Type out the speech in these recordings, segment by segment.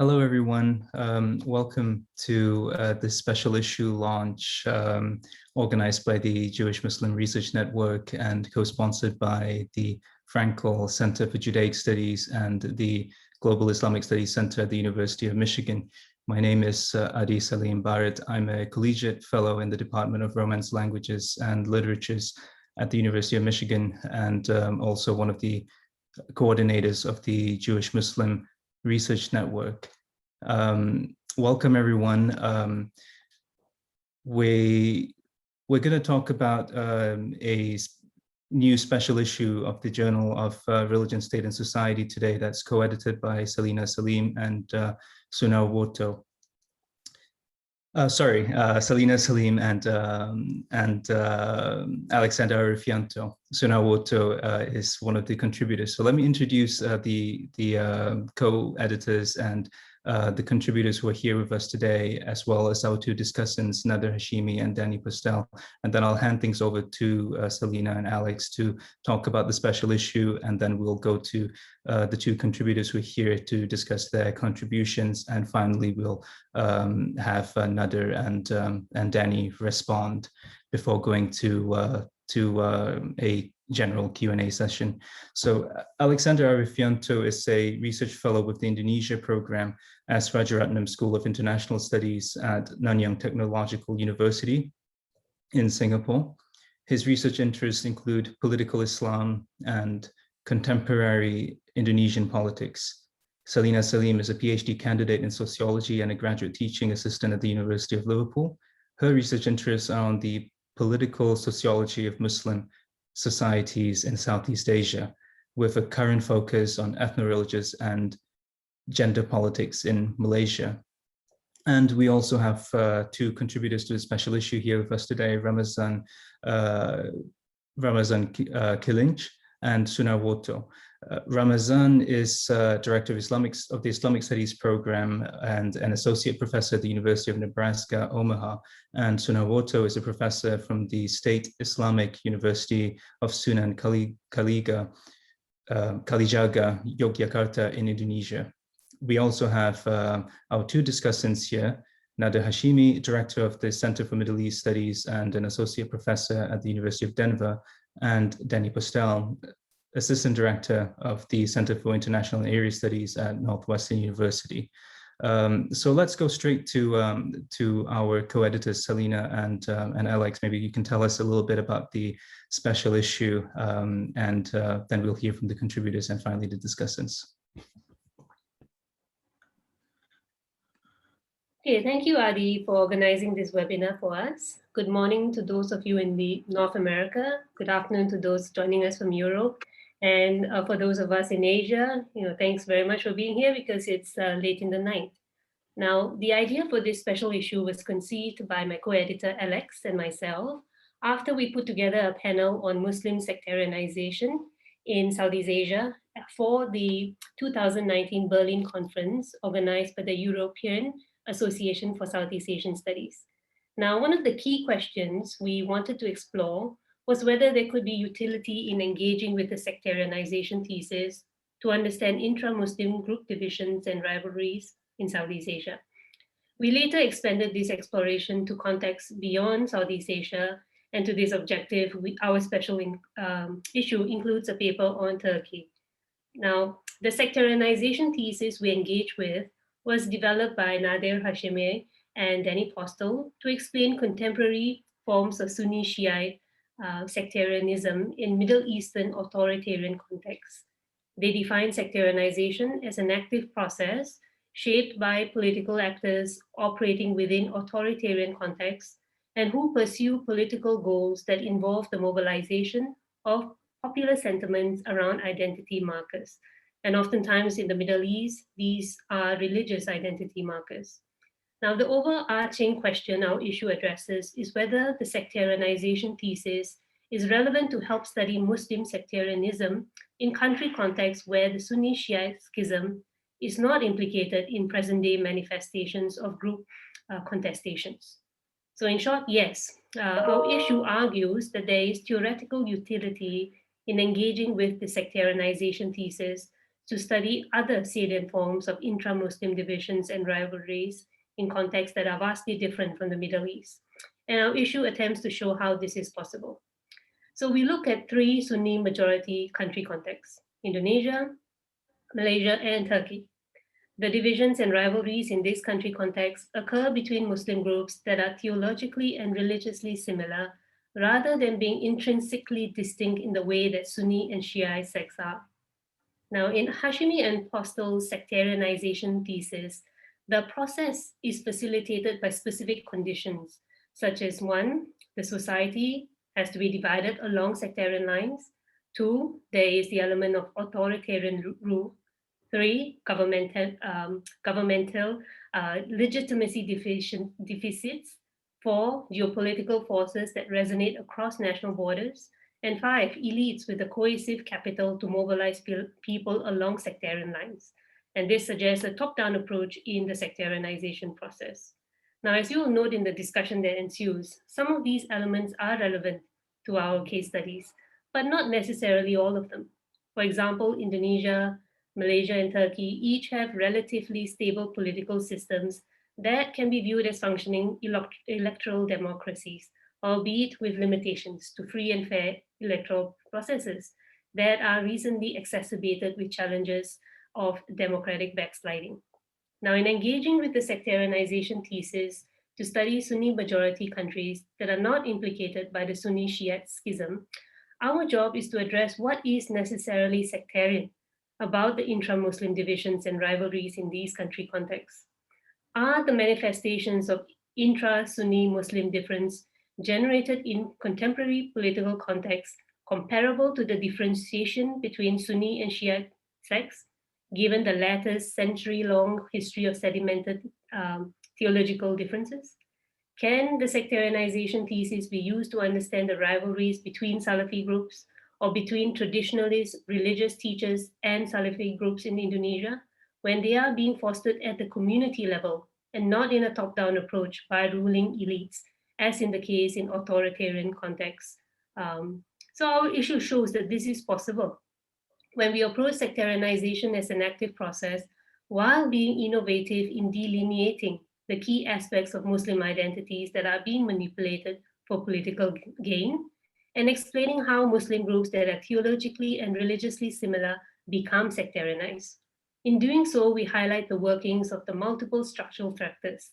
Hello, everyone. Welcome to this special issue launch organized by the Jewish Muslim Research Network and co-sponsored by the Frankel Center for Judaic Studies and the Global Islamic Studies Center at the University of Michigan. My name is Saleem Bharat. I'm a collegiate fellow in the Department of Romance Languages and Literatures at the University of Michigan, and also one of the coordinators of the Jewish Muslim Research Network. Welcome, everyone. We're going to talk about a new special issue of the Journal of Religion, State and Society today that's co-edited by Saleena Saleem and Sunarwoto. Saleena Saleem and Alexander Arifianto. Sunarwoto is one of the contributors. So let me introduce the co-editors and the contributors who are here with us today, as well as our two discussants, Nader, Hashemi, and Danny Postel. And then I'll hand things over to Saleena and Alex to talk about the special issue, and then we'll go to the two contributors who are here to discuss their contributions. And finally, we'll have Nader and Danny respond before going to a general Q&A session. So Alexander Arifianto is a research fellow with the Indonesia Programme as Rajaratnam School of International Studies at Nanyang Technological University in Singapore. His research interests include political Islam and contemporary Indonesian politics. Saleena Saleem is a PhD candidate in sociology and a graduate teaching assistant at the University of Liverpool. Her research interests are on the political sociology of Muslim societies in Southeast Asia, with a current focus on ethno-religious and gender politics in Malaysia. And we also have two contributors to the special issue here with us today, Ramazan Kilinch and Sunarwoto. Ramazan is director of the Islamic Studies program and an associate professor at the University of Nebraska, Omaha. And Sunarwoto is a professor from the State Islamic University of Sunan Kalijaga, Yogyakarta in Indonesia. We also have our two discussants here, Nader Hashemi, director of the Center for Middle East Studies and an associate professor at the University of Denver, and Danny Postel, assistant director of the Center for International and Area Studies at Northwestern University. So let's go straight to our co-editors, Saleena and Alex. Maybe you can tell us a little bit about the special issue, and then we'll hear from the contributors and finally the discussants. Okay, thank you, Adi, for organizing this webinar for us. Good morning to those of you in the North America. Good afternoon to those joining us from Europe. And for those of us in Asia, thanks very much for being here because it's late in the night. Now, the idea for this special issue was conceived by my co-editor Alex and myself after we put together a panel on Muslim sectarianization in Southeast Asia for the 2019 Berlin conference organized by the European Association for Southeast Asian Studies. Now, one of the key questions we wanted to explore was whether there could be utility in engaging with the sectarianization thesis to understand intra-Muslim group divisions and rivalries in Southeast Asia. We later expanded this exploration to contexts beyond Southeast Asia, and to this objective, our special issue includes a paper on Turkey. Now, the sectarianization thesis we engaged with was developed by Nader, Hashemi, and Danny Postel to explain contemporary forms of Sunni Shiite sectarianism in Middle Eastern authoritarian contexts. They define sectarianization as an active process shaped by political actors operating within authoritarian contexts and who pursue political goals that involve the mobilization of popular sentiments around identity markers. And oftentimes in the Middle East, these are religious identity markers. Now, the overarching question our issue addresses is whether the sectarianization thesis is relevant to help study Muslim sectarianism in country contexts where the Sunni Shiite schism is not implicated in present-day manifestations of group contestations. So in short, yes, our issue argues that there is theoretical utility in engaging with the sectarianization thesis to study other salient forms of intra-Muslim divisions and rivalries in contexts that are vastly different from the Middle East. And our issue attempts to show how this is possible. So we look at three Sunni majority country contexts: Indonesia, Malaysia, and Turkey. The divisions and rivalries in this country context occur between Muslim groups that are theologically and religiously similar, rather than being intrinsically distinct in the way that Sunni and Shia sects are. Now, in Hashemi and Postel's sectarianization thesis, the process is facilitated by specific conditions, such as one, the society has to be divided along sectarian lines. Two, there is the element of authoritarian rule. Three, governmental legitimacy deficits. Four, geopolitical forces that resonate across national borders. And five, elites with a cohesive capital to mobilize people along sectarian lines. And this suggests a top-down approach in the sectarianization process. Now, as you will note in the discussion that ensues, some of these elements are relevant to our case studies, but not necessarily all of them. For example, Indonesia, Malaysia, and Turkey each have relatively stable political systems that can be viewed as functioning electoral democracies, albeit with limitations to free and fair electoral processes that are recently exacerbated with challenges of democratic backsliding. Now, in engaging with the sectarianization thesis to study Sunni majority countries that are not implicated by the Sunni Shiite schism, our job is to address what is necessarily sectarian about the intra-Muslim divisions and rivalries in these country contexts. Are the manifestations of intra-Sunni Muslim difference generated in contemporary political contexts comparable to the differentiation between Sunni and Shia sects, given the latter's century-long history of sedimented theological differences? Can the sectarianization thesis be used to understand the rivalries between Salafi groups or between traditionalist religious teachers and Salafi groups in Indonesia when they are being fostered at the community level and not in a top-down approach by ruling elites, as in the case in authoritarian contexts? So our issue shows that this is possible. When we approach sectarianization as an active process, while being innovative in delineating the key aspects of Muslim identities that are being manipulated for political gain, and explaining how Muslim groups that are theologically and religiously similar become sectarianized. In doing so, we highlight the workings of the multiple structural factors.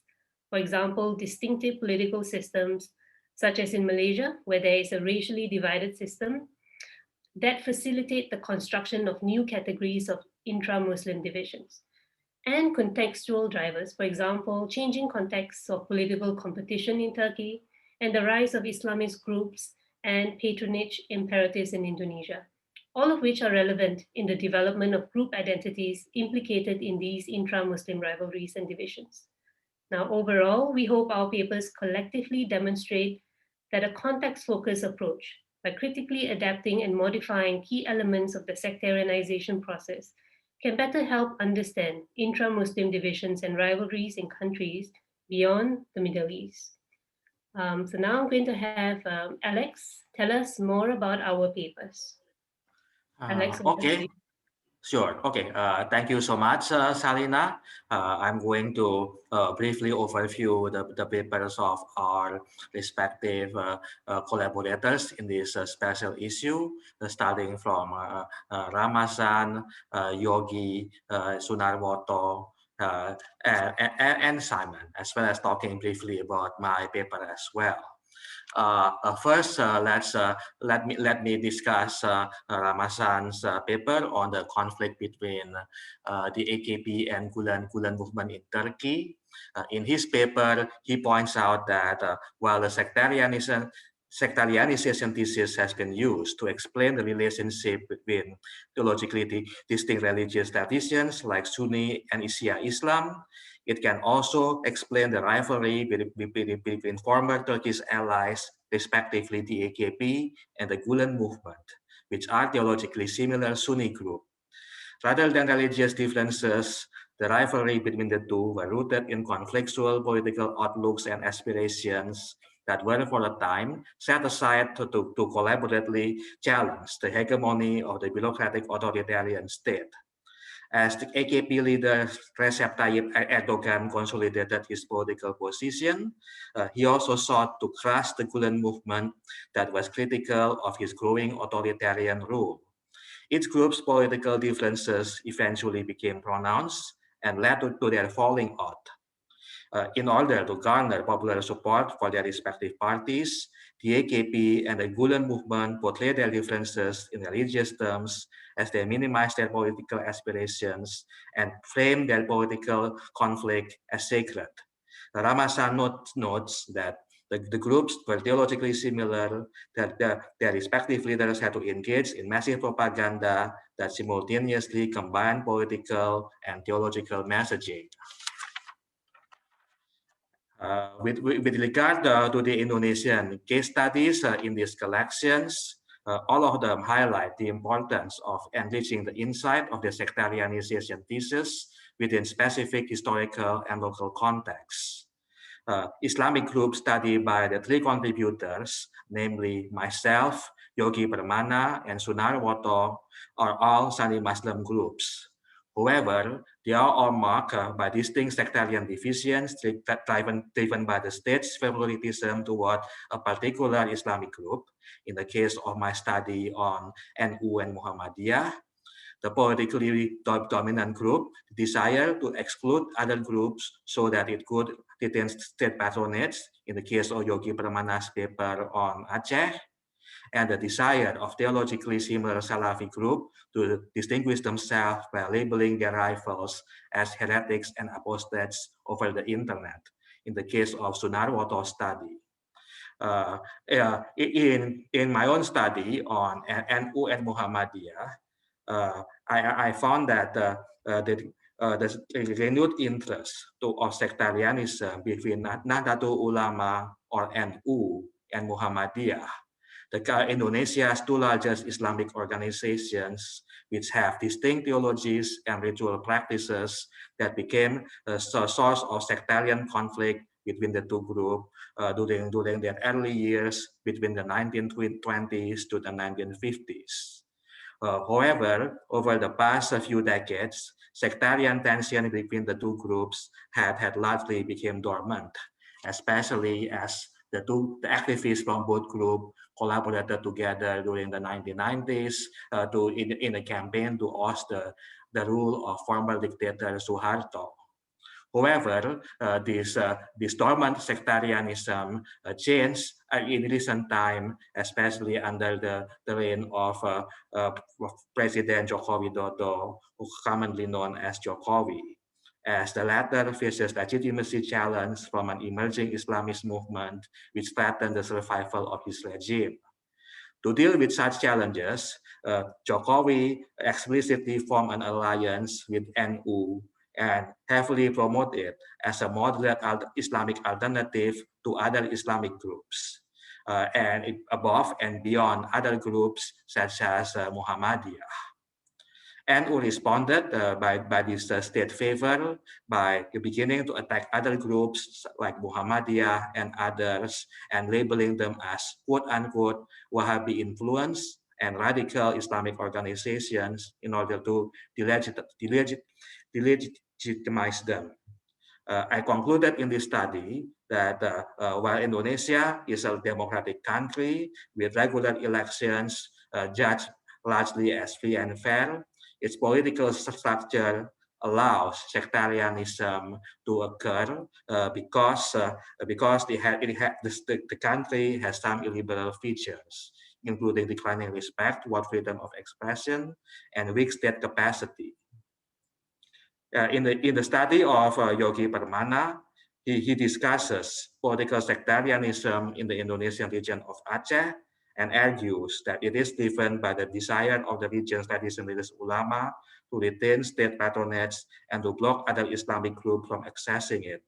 For example, distinctive political systems, such as in Malaysia, where there is a racially divided system, that facilitate the construction of new categories of intra-Muslim divisions. And contextual drivers, for example, changing contexts of political competition in Turkey and the rise of Islamist groups and patronage imperatives in Indonesia, all of which are relevant in the development of group identities implicated in these intra-Muslim rivalries and divisions. Now, overall, we hope our papers collectively demonstrate that a context-focused approach, by critically adapting and modifying key elements of the sectarianization process, can better help understand intra-Muslim divisions and rivalries in countries beyond the Middle East. So now I'm going to have Alex tell us more about our papers. Alex, Okay, sure. Okay, thank you so much, Saleena. I'm going to briefly overview the papers of our respective collaborators in this special issue, starting from Ramazan, Yogi, Sunarwoto, and Simon, as well as talking briefly about my paper as well. First, let me discuss Ramazan's paper on the conflict between the AKP and Gulen movement in Turkey. In his paper, he points out that while the sectarianization thesis has been used to explain the relationship between theologically distinct religious traditions like Sunni and Shia Islam, it can also explain the rivalry between former Turkish allies, respectively the AKP and the Gulen movement, which are theologically similar Sunni group. Rather than religious differences, the rivalry between the two were rooted in conflictual political outlooks and aspirations that were for a time set aside to collaboratively challenge the hegemony of the bureaucratic authoritarian state. As the AKP leader Recep Tayyip Erdogan consolidated his political position, he also sought to crush the Gulen movement that was critical of his growing authoritarian rule. Each group's political differences eventually became pronounced and led to their falling out. In order to garner popular support for their respective parties, the AKP and the Gulen movement portrayed their differences in religious terms as they minimized their political aspirations and framed their political conflict as sacred. Ramazan notes that the groups were theologically similar, that their respective leaders had to engage in massive propaganda that simultaneously combined political and theological messaging. With regard to the Indonesian case studies in these collections, all of them highlight the importance of enriching the insight of the sectarianization thesis within specific historical and local contexts. Islamic group study by the three contributors, namely myself, Yogi Permana, and Sunarwoto, are all Sunni Muslim groups. However, they are all marked by distinct sectarian divisions driven by the state's favoritism toward a particular Islamic group. In the case of my study on NU and Muhammadiyah, the politically dominant group desire to exclude other groups so that it could retain state patronage, in the case of Yogi Permana's paper on Aceh, and the desire of theologically similar Salafi group to distinguish themselves by labeling their rivals as heretics and apostates over the internet, in the case of Sunarwoto's study. In my own study on NU and Muhammadiyah, I found that the renewed interest of sectarianism between Nahdlatul Ulama or NU and Muhammadiyah, Indonesia's two largest Islamic organizations, which have distinct theologies and ritual practices that became a source of sectarian conflict between the two groups during their early years between the 1920s to the 1950s. However, over the past few decades, sectarian tension between the two groups had largely become dormant, especially as the activists from both groups collaborated together during the 1990s in a campaign to oust the rule of former dictator Suharto. However, this dormant sectarianism changed in recent time, especially under the reign of President Joko Widodo, who commonly known as Jokowi, as the latter faces legitimacy challenge from an emerging Islamist movement which threatened the survival of his regime. To deal with such challenges, Jokowi explicitly formed an alliance with NU and heavily promoted as a moderate Islamic alternative to other Islamic groups, and above and beyond other groups such as Muhammadiyah. NU responded by this state favor by beginning to attack other groups like Muhammadiyah and others and labeling them as quote-unquote Wahhabi influenced and radical Islamic organizations in order to delegitimize them. I concluded in this study that while Indonesia is a democratic country with regular elections judged largely as free and fair, its political structure allows sectarianism to occur because the country has some illiberal features, including declining respect toward freedom of expression and weak state capacity. In the study of Yogi Permana, he discusses political sectarianism in the Indonesian region of Aceh and argues that it is driven by the desire of the region's traditionalist ulama to retain state patronage and to block other Islamic groups from accessing it.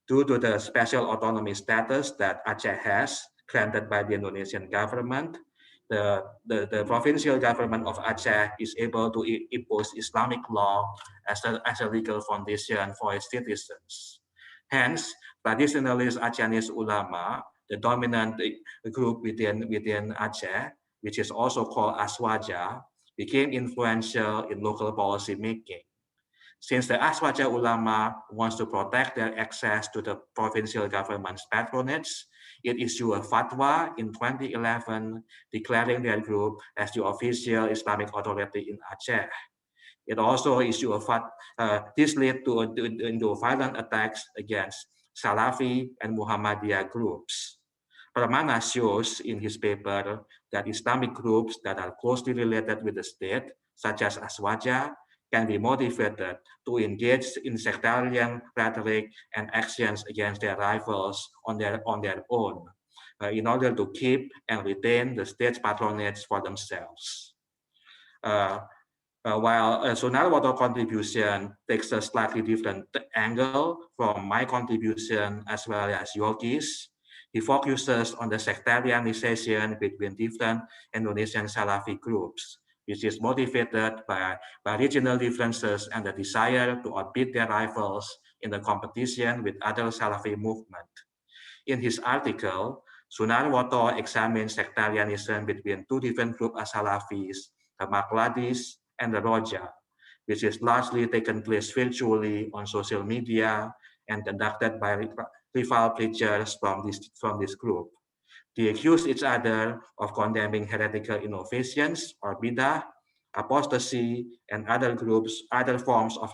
Due to the special autonomy status that Aceh has, granted by the Indonesian government, the provincial government of Aceh is able to impose Islamic law as a legal foundation for its citizens. Hence, traditionalist Acehnese ulama, the dominant group within Aceh, which is also called Aswaja, became influential in local policy making. Since the Aswaja Ulama wants to protect their access to the provincial government's patronage, it issued a fatwa in 2011 declaring their group as the official Islamic authority in Aceh. It also issued this led to violent attacks against Salafi and Muhammadiyah groups. Permana shows in his paper that Islamic groups that are closely related with the state, such as Aswaja, can be motivated to engage in sectarian rhetoric and actions against their rivals on their own, in order to keep and retain the state's patronage for themselves. While Sunarwoto contribution takes a slightly different angle from my contribution as well as Yogi's, he focuses on the sectarianization between different Indonesian Salafi groups, which is motivated by regional differences and the desire to outbeat their rivals in the competition with other Salafi movement. In his article, Sunarwoto examines sectarianism between two different groups of Salafis, the Makladis and the Roja, which is largely taken place virtually on social media and conducted by rival preachers from this group. They accuse each other of condemning heretical innovations or bidah, apostasy, and other forms of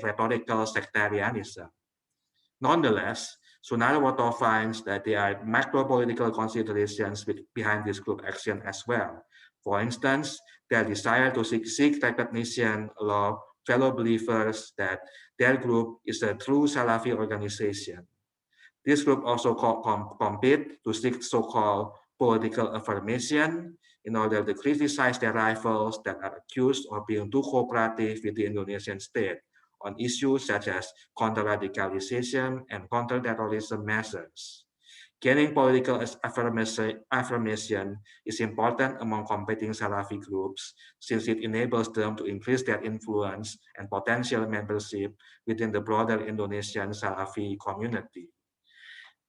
rhetorical sectarianism. Nonetheless, Sunarwoto finds that there are macro-political considerations behind this group action as well. For instance, their desire to seek recognition of fellow believers that their group is a true Salafi organization. This group also compete to seek so-called political affirmation in order to criticize their rivals that are accused of being too cooperative with the Indonesian state on issues such as counter-radicalization and counter-terrorism measures. Gaining political affirmation is important among competing Salafi groups since it enables them to increase their influence and potential membership within the broader Indonesian Salafi community.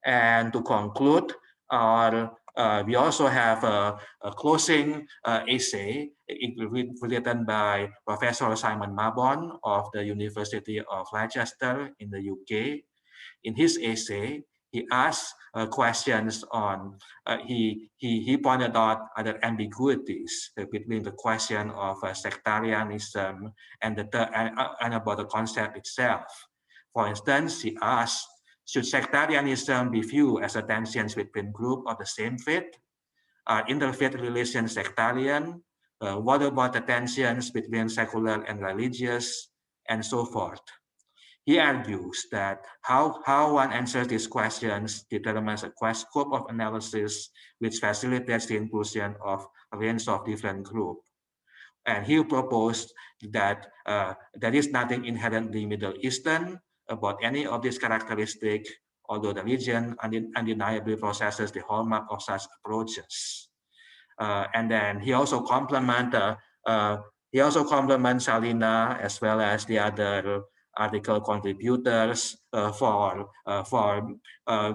And to conclude, we also have a closing essay written by Professor Simon Mabon of the University of Leicester in the UK. In his essay, he asked questions on, he pointed out other ambiguities between the question of sectarianism and about the concept itself. For instance, he asked, should sectarianism be viewed as a tension between groups of the same faith? Are interfaith relations sectarian? What about the tensions between secular and religious, and so forth? He argues that how one answers these questions determines a scope of analysis which facilitates the inclusion of a range of different groups. And he proposed that there is nothing inherently Middle Eastern about any of these characteristics, although the region undeniably possesses the hallmark of such approaches. And then he also complements Saleena as well as the other article contributors for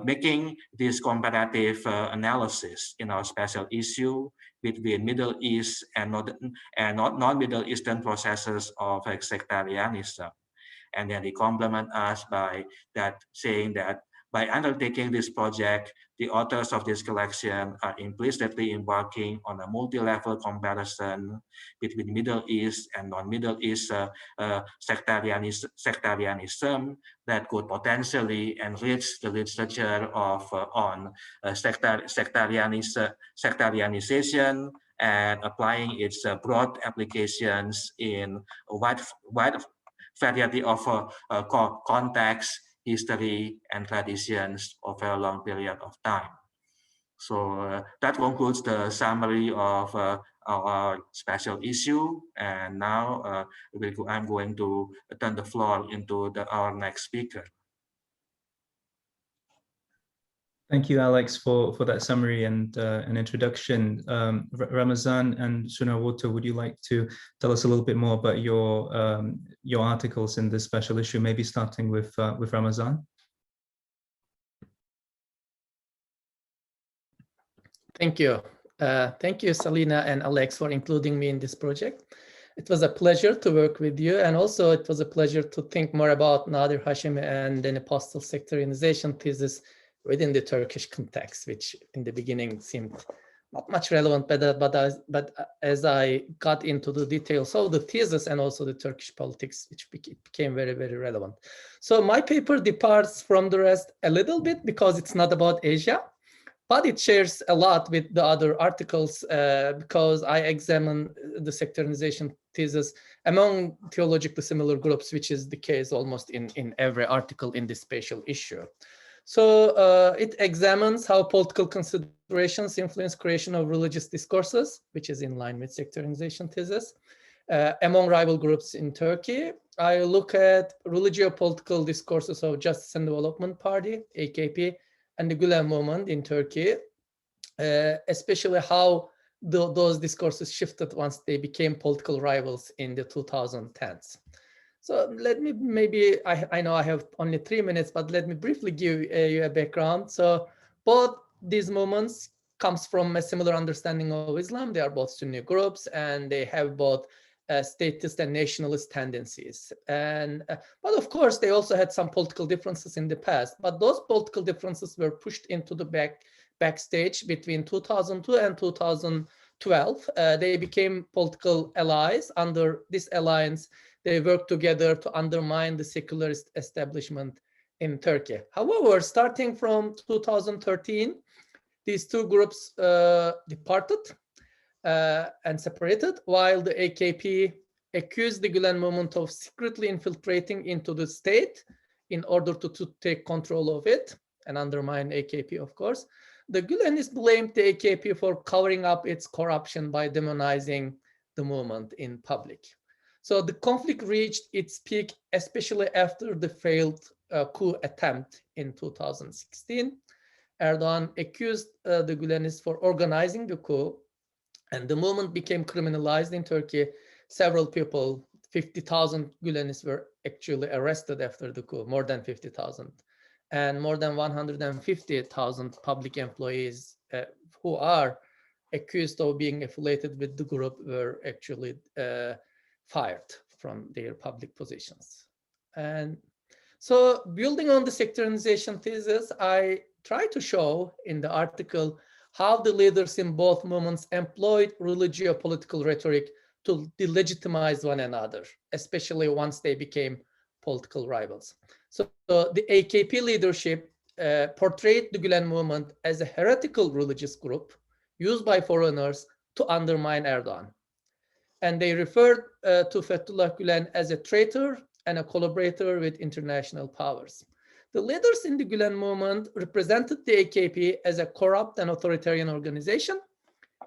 making this comparative analysis in our special issue between Middle East and non-Middle Eastern processes of sectarianism. And then he complement us by saying that by undertaking this project, the authors of this collection are implicitly embarking on a multi-level comparison between Middle East and non-Middle East sectarianism that could potentially enrich the literature on sectarianization and applying its broad applications in a wide variety of contexts, history, and traditions over a long period of time. So that concludes the summary of our special issue. And now I'm going to turn the floor into our next speaker. Thank you, Alex, for that summary and an introduction. Ramazan and Sunarwoto, would you like to tell us a little bit more about your articles in this special issue, maybe starting with Ramazan? Thank you. Thank you, Saleena and Alex, for including me in this project. It was a pleasure to work with you, and also it was a pleasure to think more about Nader, Hashemi, and then a Postel sectarianization thesis within the Turkish context, which in the beginning seemed not much relevant, but as I got into the details of the thesis and also the Turkish politics, which became very, very relevant. So my paper departs from the rest a little bit because it's not about Asia, but it shares a lot with the other articles because I examine the sectarianization thesis among theologically similar groups, which is the case almost in every article in this spatial issue. So it examines how political considerations influence creation of religious discourses, which is in line with sectarianization thesis, among rival groups in Turkey. I look at religio-political discourses of Justice and Development Party, AKP, and the Gülen movement in Turkey, especially how those discourses shifted once they became political rivals in the 2010s. So let me I know I have only 3 minutes, but let me briefly give you a background. So both these movements comes from a similar understanding of Islam. They are both Sunni groups, and they have both statist and nationalist tendencies. And but of course, they also had some political differences in the past. But those political differences were pushed into the backstage between 2002 and 2012. They became political allies. Under this alliance, they worked together to undermine the secularist establishment in Turkey. However, starting from 2013, these two groups departed and separated, while the AKP accused the Gülen movement of secretly infiltrating into the state in order to take control of it and undermine AKP, of course. The Gülenists blamed the AKP for covering up its corruption by demonizing the movement in public. So the conflict reached its peak, especially after the failed coup attempt in 2016. Erdogan accused the Gülenists for organizing the coup, and the movement became criminalized in Turkey. Several people, 50,000 Gülenists were actually arrested after the coup, more than 50,000. And more than 150,000 public employees who are accused of being affiliated with the group were actually fired from their public positions. And so building on the sectarianization thesis, I try to show in the article how the leaders in both movements employed religio-political rhetoric to delegitimize one another, especially once they became political rivals. So the AKP leadership portrayed the Gülen movement as a heretical religious group used by foreigners to undermine Erdogan. And they referred to Fethullah Gülen as a traitor and a collaborator with international powers. The leaders in the Gülen movement represented the AKP as a corrupt and authoritarian organization,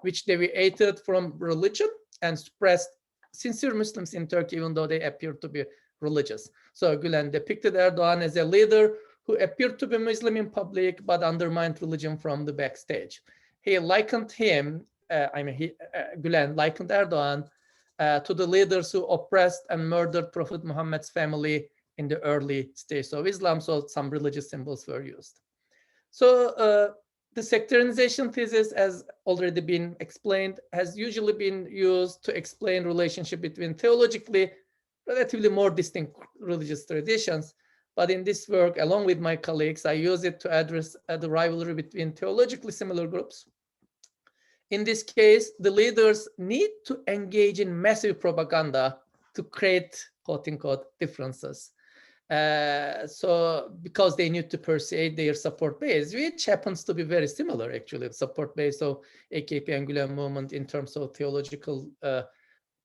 which deviated from religion and suppressed sincere Muslims in Turkey, even though they appeared to be religious. So Gülen depicted Erdogan as a leader who appeared to be Muslim in public, but undermined religion from the backstage. He likened him, Gülen likened Erdogan to the leaders who oppressed and murdered Prophet Muhammad's family in the early stages of Islam, so some religious symbols were used. So the sectarianization thesis, as already been explained, has usually been used to explain relationship between theologically relatively more distinct religious traditions. But in this work, along with my colleagues, I use it to address the rivalry between theologically similar groups. In this case, the leaders need to engage in massive propaganda to create, quote unquote, differences. So because they need to persuade their support base, which happens to be very similar, actually, the support base of AKP and Gülen movement in terms of theological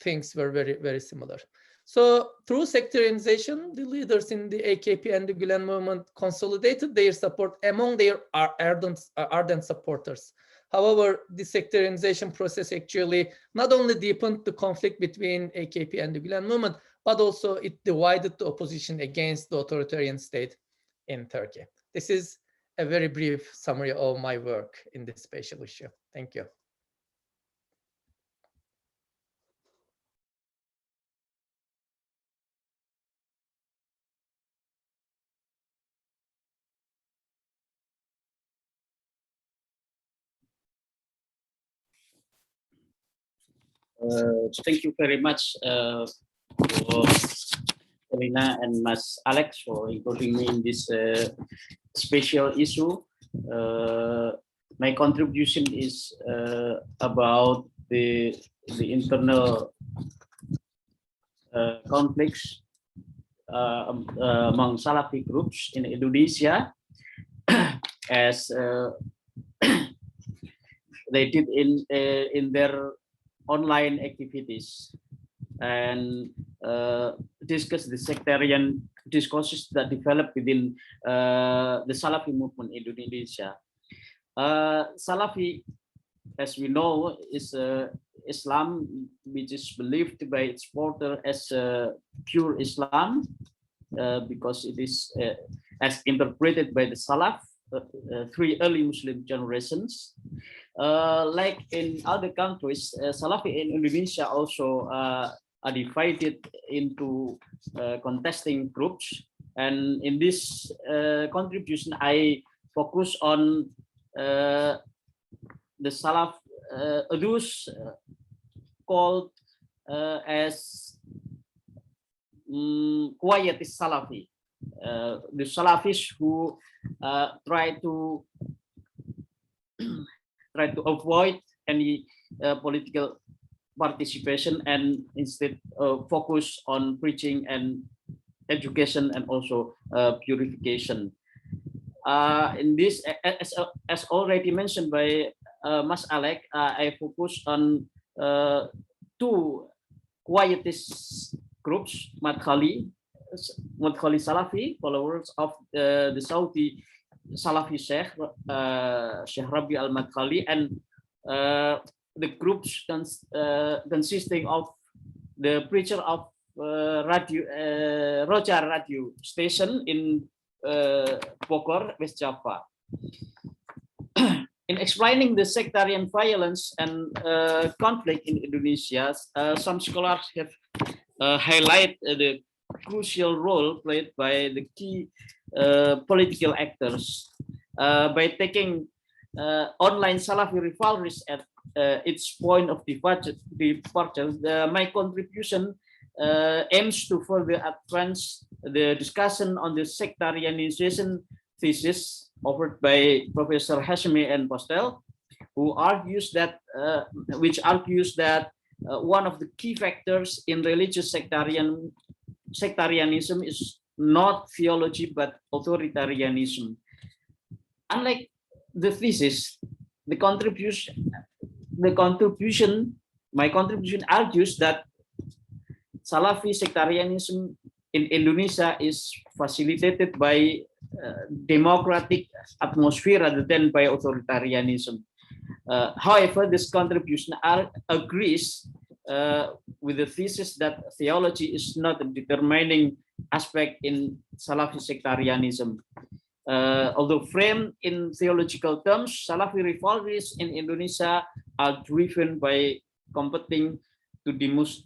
things were very, very similar. So through sectarianization, the leaders in the AKP and the Gülen movement consolidated their support among their ardent supporters. However, the sectarianization process actually not only deepened the conflict between AKP and the Gülen movement, but also it divided the opposition against the authoritarian state in Turkey. This is a very brief summary of my work in this spatial issue. Thank you. Thank you very much for Saleena and Mas Alex for including me in this special issue. My contribution is about the internal conflicts among Salafi groups in Indonesia, as they did in their online activities, and discuss the sectarian discourses that develop within the Salafi movement in Indonesia. Salafi, as we know, is Islam which is believed by its supporter as pure Islam, because it is as interpreted by the Salaf, three early Muslim generations. Like in other countries, Salafi in Indonesia also are divided into contesting groups, and in this contribution I focus on the Salaf, those called as quietist Salafi, the Salafis who try to avoid any political participation and instead focus on preaching and education and also purification. In this, as already mentioned by Mas Alek, I focus on two quietist groups, Madkhali Salafi, followers of the Saudi Salafi Sheikh, Sheikh Rabi al-Madkhali, and the groups consisting of the preacher of Rajaratnam station in Bogor, West Java. In explaining the sectarian violence and conflict in Indonesia, some scholars have highlighted the crucial role played by the key political actors. By taking online Salafi rivalries at its point of departure, my contribution aims to further advance the discussion on the sectarianization thesis offered by Professor Hashemi and Postel, who argues that one of the key factors in religious sectarianism is not theology but authoritarianism. Unlike the thesis, my contribution argues that Salafi sectarianism in Indonesia is facilitated by democratic atmosphere rather than by authoritarianism. However, this contribution agrees with the thesis that theology is not a determining aspect in Salafi sectarianism. Although framed in theological terms, Salafi rivalries in Indonesia are driven by competing to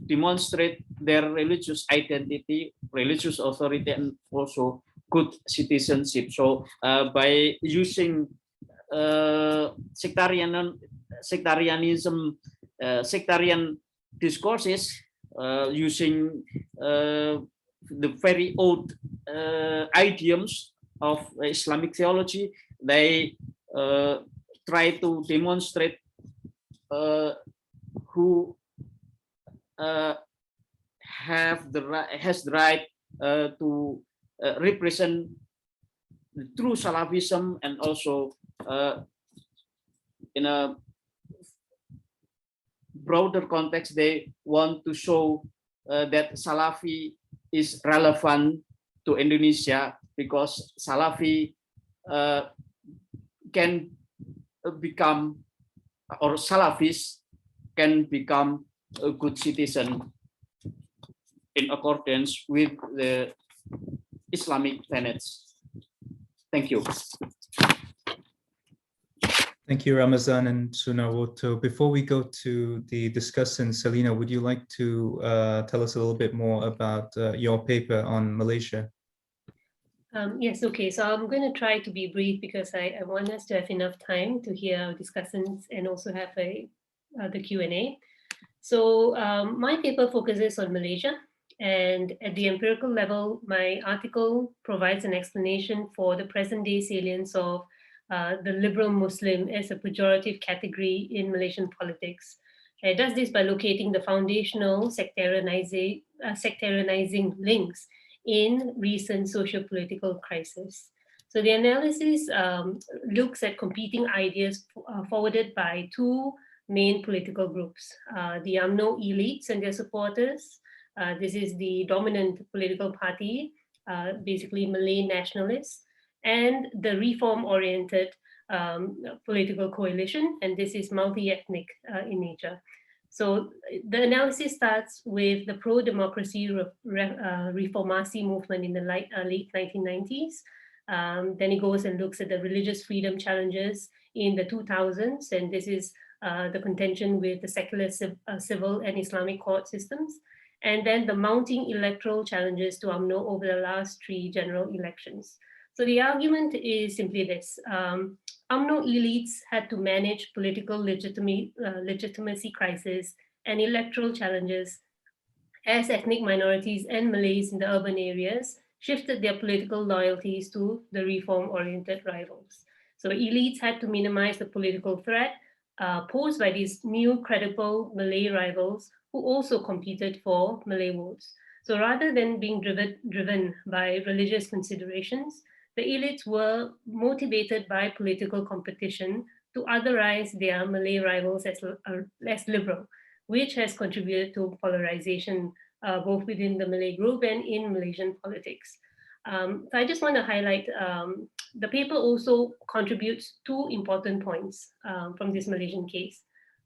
demonstrate their religious identity, religious authority, and also good citizenship. So by using sectarian discourses, using the very old idioms of Islamic theology, they try to demonstrate who has the right to represent the true Salafism, and also in a broader context, they want to show that Salafi is relevant to Indonesia because Salafi can become, or Salafis can become a good citizen in accordance with the Islamic tenets. Thank you. Thank you, Ramazan and Sunarwoto. Before we go to the discussion, Saleena, would you like to tell us a little bit more about your paper on Malaysia? Yes, okay. So I'm going to try to be brief because I want us to have enough time to hear our discussions and also have the Q&A. So my paper focuses on Malaysia, and at the empirical level, my article provides an explanation for the present-day salience of the liberal Muslim as a pejorative category in Malaysian politics. It does this by locating the foundational sectarianizing links in recent socio-political crises. So the analysis looks at competing ideas forwarded by two main political groups, the UMNO elites and their supporters. This is the dominant political party, basically Malay nationalists, and the reform-oriented political coalition, and this is multi-ethnic in nature. So the analysis starts with the pro-democracy reformasi movement in the late 1990s. Then it goes and looks at the religious freedom challenges in the 2000s, and this is the contention with the secular civil and Islamic court systems, and then the mounting electoral challenges to UMNO over the last 3 general elections. So the argument is simply this. UMNO elites had to manage political legitimacy crisis and electoral challenges as ethnic minorities and Malays in the urban areas shifted their political loyalties to the reform-oriented rivals. So elites had to minimize the political threat posed by these new credible Malay rivals who also competed for Malay votes. So rather than being driven by religious considerations, the elites were motivated by political competition to otherize their Malay rivals as less liberal, which has contributed to polarization both within the Malay group and in Malaysian politics. So I just want to highlight the paper also contributes 2 important points from this Malaysian case.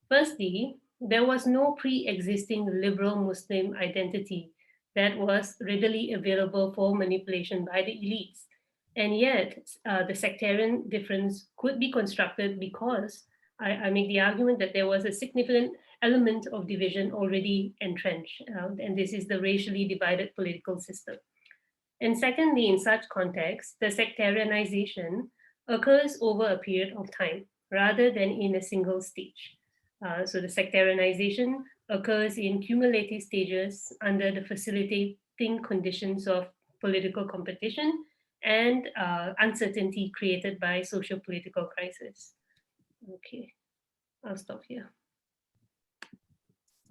Firstly, there was no pre-existing liberal Muslim identity that was readily available for manipulation by the elites. And yet, the sectarian difference could be constructed because I make the argument that there was a significant element of division already entrenched, and this is the racially divided political system. And secondly, in such context, the sectarianization occurs over a period of time rather than in a single stage. So the sectarianization occurs in cumulative stages under the facilitating conditions of political competition and uncertainty created by socio-political crisis. Okay, I'll stop here.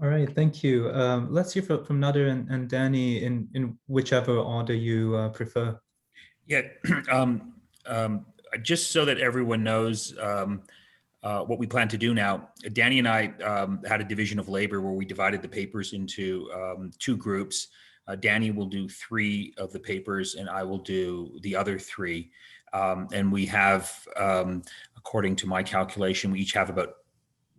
All right, thank you. Let's hear from Nader and Danny in whichever order you prefer. Yeah, just so that everyone knows what we plan to do now, Danny and I had a division of labor where we divided the papers into 2 groups. Danny will do 3 of the papers and I will do the other 3. And we have, according to my calculation, we each have about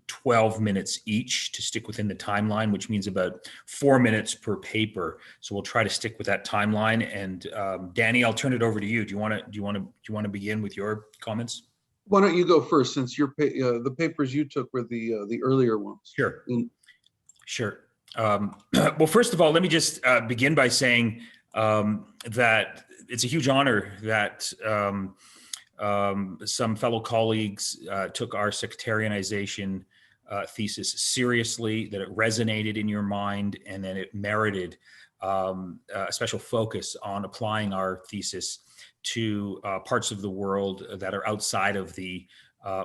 12 minutes each to stick within the timeline, which means about 4 minutes per paper. So we'll try to stick with that timeline. And Danny, I'll turn it over to you. Do you want to begin with your comments? Why don't you go first, since your the papers you took were the earlier ones? Sure. Sure. Well, first of all, let me just begin by saying that it's a huge honor that some fellow colleagues took our sectarianization thesis seriously, that it resonated in your mind, and that it merited a special focus on applying our thesis to parts of the world that are outside of the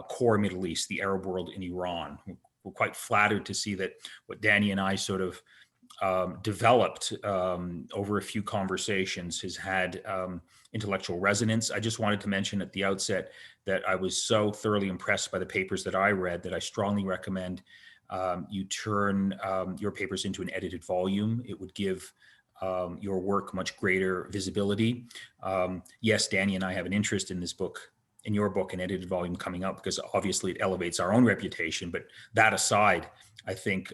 core Middle East, the Arab world and Iran. We're quite flattered to see that what Danny and I sort of developed over a few conversations has had intellectual resonance. I just wanted to mention at the outset that I was so thoroughly impressed by the papers that I read that I strongly recommend you turn your papers into an edited volume. It would give your work much greater visibility. Yes, Danny and I have an interest in this book, in your book, an edited volume coming up, because obviously it elevates our own reputation. But that aside, I think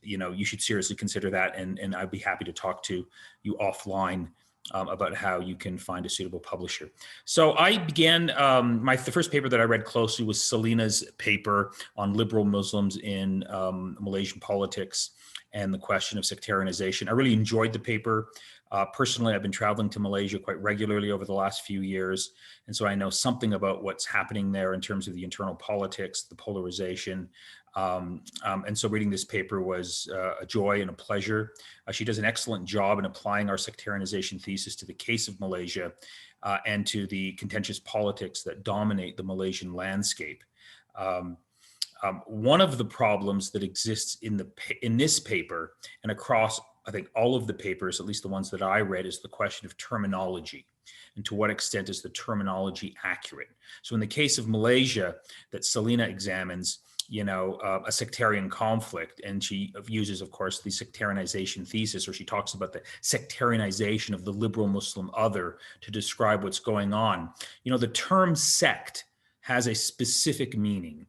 you should seriously consider that, and I'd be happy to talk to you offline about how you can find a suitable publisher. So I began, the first paper that I read closely was Saleena's paper on liberal Muslims in Malaysian politics and the question of sectarianization. I really enjoyed the paper. Personally, I've been traveling to Malaysia quite regularly over the last few years. And so I know something about what's happening there in terms of the internal politics, the polarization. And so reading this paper was a joy and a pleasure. She does an excellent job in applying our sectarianization thesis to the case of Malaysia and to the contentious politics that dominate the Malaysian landscape. One of the problems that exists in this paper and across, I think, all of the papers, at least the ones that I read, is the question of terminology and to what extent is the terminology accurate. So in the case of Malaysia that Saleena examines, a sectarian conflict, and she uses, of course, the sectarianization thesis, or she talks about the sectarianization of the liberal Muslim other to describe what's going on. The term sect has a specific meaning.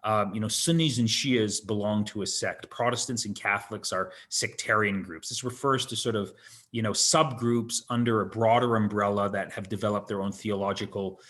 Sunnis and Shias belong to a sect. Protestants and Catholics are sectarian groups. This refers to sort of, subgroups under a broader umbrella that have developed their own theological,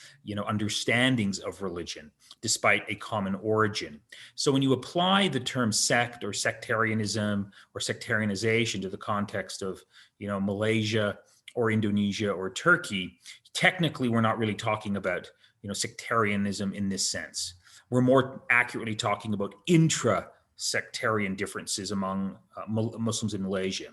understandings of religion, despite a common origin. So when you apply the term sect or sectarianism or sectarianization to the context of, Malaysia or Indonesia or Turkey, technically we're not really talking about, sectarianism in this sense. We're more accurately talking about intra-sectarian differences among Muslims in Malaysia.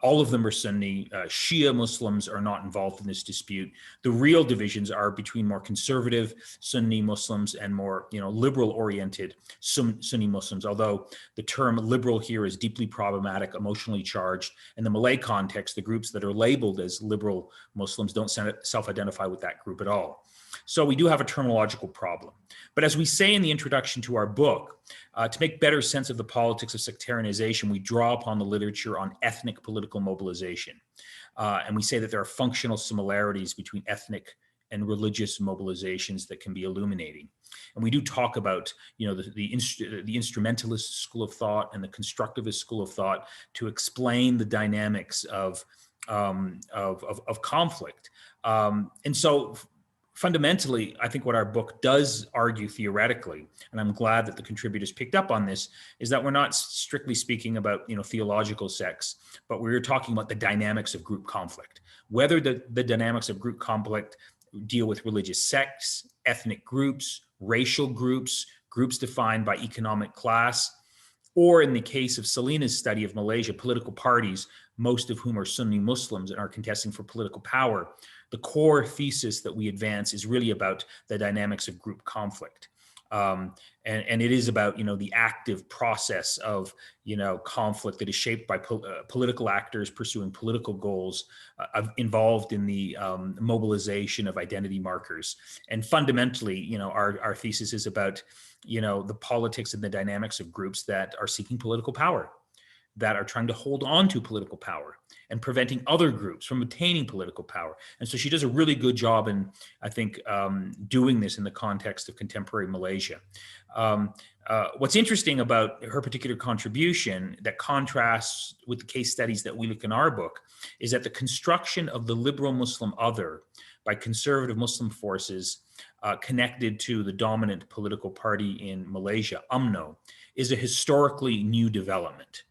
All of them are Sunni. Shia Muslims are not involved in this dispute. The real divisions are between more conservative Sunni Muslims and more, liberal-oriented Sunni Muslims, although the term liberal here is deeply problematic, emotionally charged. In the Malay context, the groups that are labeled as liberal Muslims don't self-identify with that group at all. So we do have a terminological problem. But as we say in the introduction to our book, to make better sense of the politics of sectarianization, we draw upon the literature on ethnic political mobilization. And we say that there are functional similarities between ethnic and religious mobilizations that can be illuminating. And we do talk about, the instrumentalist school of thought and the constructivist school of thought to explain the dynamics of conflict. And so fundamentally, I think what our book does argue theoretically, and I'm glad that the contributors picked up on this, is that we're not strictly speaking about, theological sects, but we're talking about the dynamics of group conflict. Whether the dynamics of group conflict deal with religious sects, ethnic groups, racial groups, groups defined by economic class, or in the case of Saleena's study of Malaysia, political parties, most of whom are Sunni Muslims and are contesting for political power. The core thesis that we advance is really about the dynamics of group conflict. And it is about, the active process of, conflict that is shaped by political actors pursuing political goals involved in the mobilization of identity markers. And fundamentally, our thesis is about, the politics and the dynamics of groups that are seeking political power, that are trying to hold on to political power and preventing other groups from attaining political power. And so she does a really good job in, I think, doing this in the context of contemporary Malaysia. What's interesting about her particular contribution that contrasts with the case studies that we look in our book is that the construction of the liberal Muslim other by conservative Muslim forces connected to the dominant political party in Malaysia, UMNO, is a historically new development.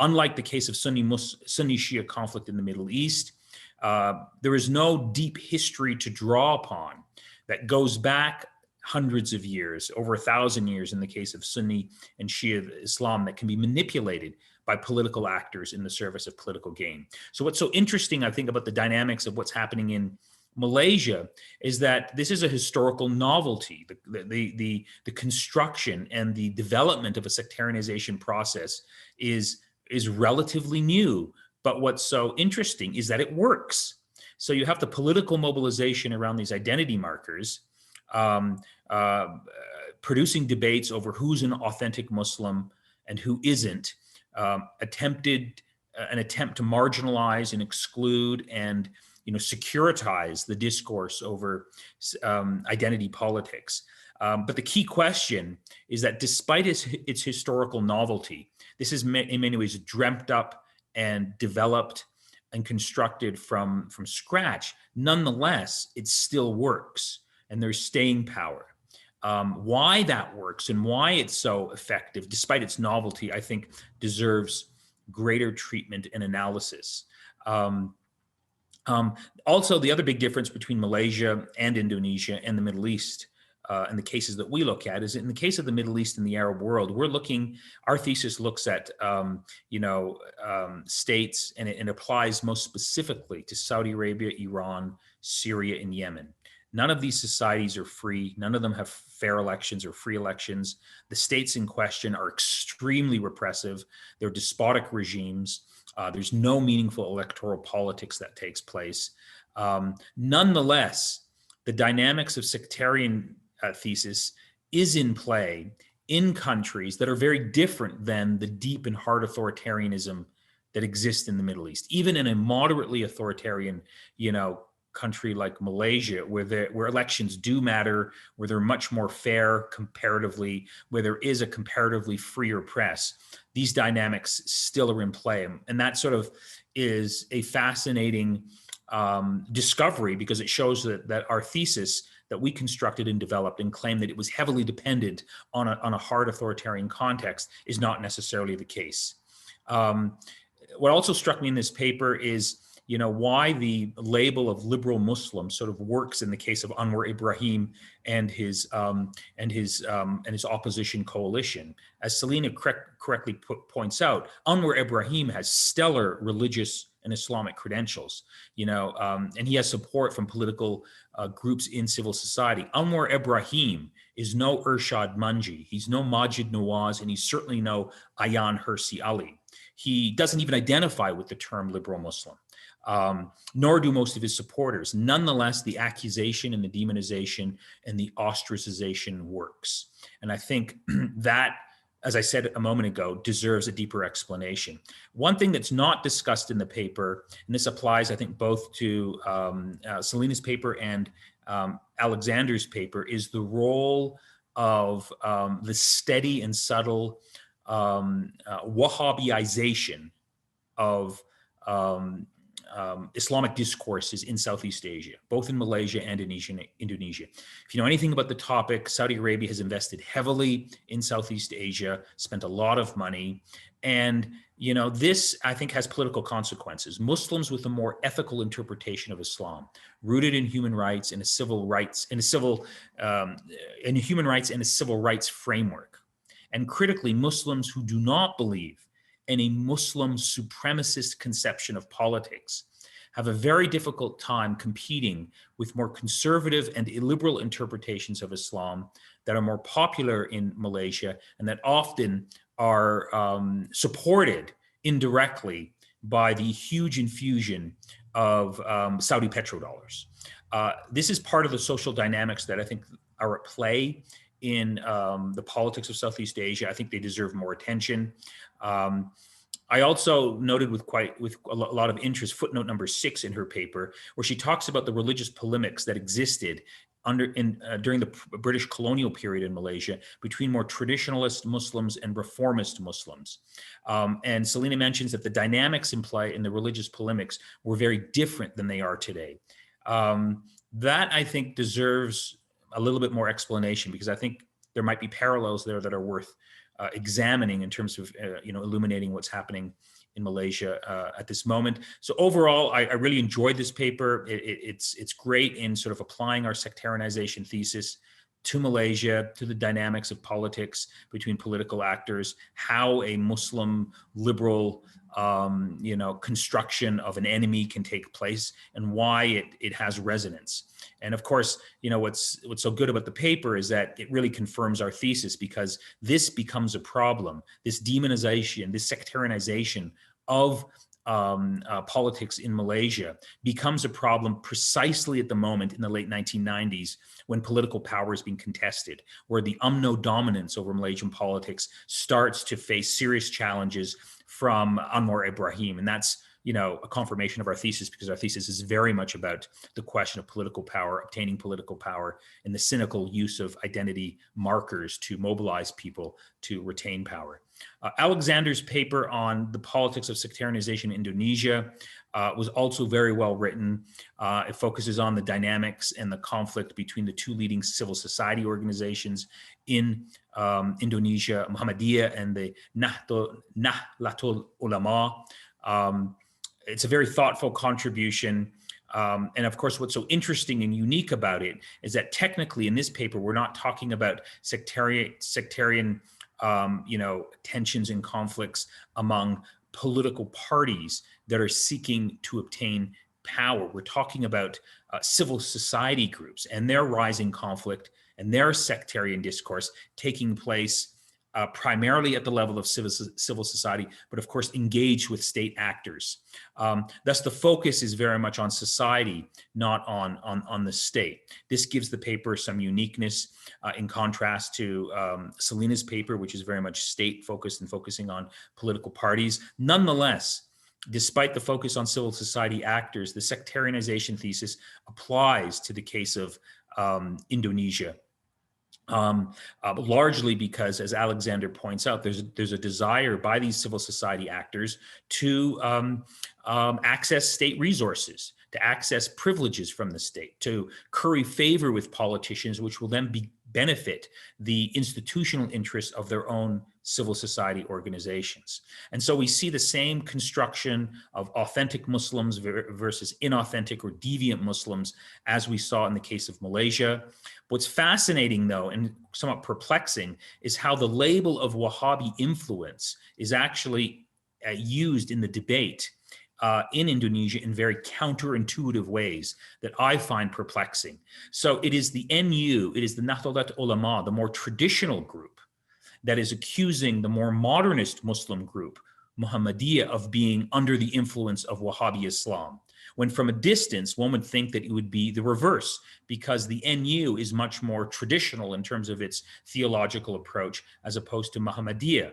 Unlike the case of Sunni-Shia conflict in the Middle East, there is no deep history to draw upon that goes back hundreds of years, over 1,000 years in the case of Sunni and Shia Islam, that can be manipulated by political actors in the service of political gain. So what's so interesting, I think, about the dynamics of what's happening in Malaysia is that this is a historical novelty. The construction and the development of a sectarianization process is relatively new. But what's so interesting is that it works. So you have the political mobilization around these identity markers, producing debates over who's an authentic Muslim and who isn't, an attempt to marginalize and exclude and securitize the discourse over identity politics. But the key question is that despite its historical novelty, this is in many ways dreamt up and developed and constructed from scratch. Nonetheless, it still works and there's staying power. Why that works and why it's so effective, despite its novelty, I think deserves greater treatment and analysis. Also, the other big difference between Malaysia and Indonesia and the Middle East, and the cases that we look at, is in the case of the Middle East and the Arab world, our thesis looks at, states, and it applies most specifically to Saudi Arabia, Iran, Syria, and Yemen. None of these societies are free. None of them have fair elections or free elections. The states in question are extremely repressive. They're despotic regimes. There's no meaningful electoral politics that takes place. Nonetheless, the dynamics of sectarian thesis is in play in countries that are very different than the deep and hard authoritarianism that exists in the Middle East. Even in a moderately authoritarian, country like Malaysia, where elections do matter, where they're much more fair comparatively, where there is a comparatively freer press, these dynamics still are in play. And that sort of is a fascinating discovery, because it shows that our thesis that we constructed and developed and claimed that it was heavily dependent on a hard authoritarian context is not necessarily the case. What also struck me in this paper is why the label of liberal Muslim sort of works in the case of Anwar Ibrahim and his opposition coalition. As Saleena correctly points out, Anwar Ibrahim has stellar religious and Islamic credentials, and he has support from political groups in civil society. Anwar Ibrahim is no Irshad Manji, he's no Majid Nawaz, and he's certainly no Ayaan Hirsi Ali. He doesn't even identify with the term liberal Muslim. Nor do most of his supporters. Nonetheless, the accusation and the demonization and the ostracization works. And I think that, as I said a moment ago, deserves a deeper explanation. One thing that's not discussed in the paper, and this applies, I think, both to Saleena's paper and Alexander's paper, is the role of the steady and subtle Wahhabization of Islamic discourses in Southeast Asia, both in Malaysia and Indonesia. If you know anything about the topic, Saudi Arabia has invested heavily in Southeast Asia, spent a lot of money. And, this, I think, has political consequences. Muslims with a more ethical interpretation of Islam, rooted in human rights and human rights and a civil rights framework. And critically, Muslims who do not believe in a Muslim supremacist conception of politics have a very difficult time competing with more conservative and illiberal interpretations of Islam that are more popular in Malaysia and that often are supported indirectly by the huge infusion of Saudi petrodollars. This is part of the social dynamics that I think are at play in the politics of Southeast Asia. I think they deserve more attention. I also noted with a lot of interest footnote number 6 in her paper, where she talks about the religious polemics that existed during the British colonial period in Malaysia between more traditionalist Muslims and reformist Muslims. And Saleena mentions that the dynamics in play in the religious polemics were very different than they are today. That, I think, deserves a little bit more explanation, because I think there might be parallels there that are worth examining in terms of illuminating what's happening in Malaysia at this moment. So overall, I really enjoyed this paper. It's great in sort of applying our sectarianization thesis to Malaysia, to the dynamics of politics between political actors, how a Muslim liberal construction of an enemy can take place, and why it has resonance. And of course, what's so good about the paper is that it really confirms our thesis, because this becomes a problem. This demonization, this sectarianization of politics in Malaysia becomes a problem precisely at the moment in the late 1990s, when political power is being contested, where the UMNO dominance over Malaysian politics starts to face serious challenges from Anwar Ibrahim. And that's a confirmation of our thesis, because our thesis is very much about the question of political power, obtaining political power, and the cynical use of identity markers to mobilize people to retain power. Alexander's paper on the politics of sectarianization in Indonesia was also very well written. It focuses on the dynamics and the conflict between the two leading civil society organizations in Indonesia, Muhammadiyah and the Nahdlatul Ulama. it's a very thoughtful contribution. And of course, what's so interesting and unique about it is that technically in this paper, we're not talking about sectarian tensions and conflicts among political parties that are seeking to obtain power. We're talking about civil society groups and their rising conflict and their sectarian discourse taking place primarily at the level of civil society, but of course engaged with state actors. Thus, the focus is very much on society, not on the state. This gives the paper some uniqueness in contrast to Saleena's paper, which is very much state-focused and focusing on political parties. Nonetheless, despite the focus on civil society actors, the sectarianization thesis applies to the case of Indonesia. Largely because, as Alexander points out, there's a desire by these civil society actors to access state resources, to access privileges from the state, to curry favor with politicians, which will then benefit the institutional interests of their own civil society organizations. And so we see the same construction of authentic Muslims versus inauthentic or deviant Muslims as we saw in the case of Malaysia. What's fascinating, though, and somewhat perplexing, is how the label of Wahhabi influence is actually used in the debate in Indonesia in very counterintuitive ways that I find perplexing. So it is the NU, it is the Nahdlatul Ulama, the more traditional group, that is accusing the more modernist Muslim group, Muhammadiyah, of being under the influence of Wahhabi Islam. When from a distance, one would think that it would be the reverse, because the NU is much more traditional in terms of its theological approach as opposed to Muhammadiyah.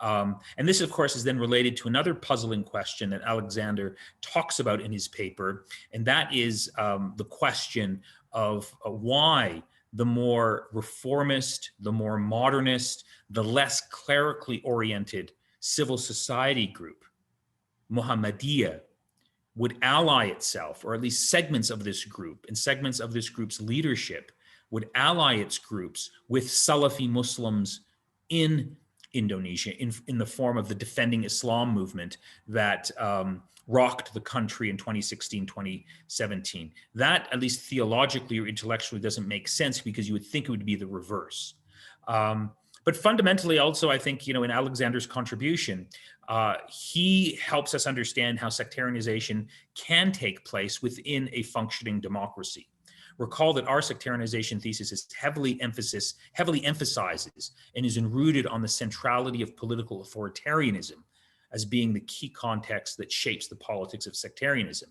And this, of course, is then related to another puzzling question that Alexander talks about in his paper, and that is the question of why the more reformist, the more modernist, the less clerically oriented civil society group, Muhammadiyah, would ally itself, or at least segments of this group and segments of this group's leadership would ally its groups with Salafi Muslims in Indonesia in the form of the Defending Islam movement that rocked the country in 2016, 2017. That, at least theologically or intellectually, doesn't make sense, because you would think it would be the reverse. But fundamentally also, I think, in Alexander's contribution, he helps us understand how sectarianization can take place within a functioning democracy. Recall that our sectarianization thesis is heavily emphasizes and is rooted on the centrality of political authoritarianism as being the key context that shapes the politics of sectarianism.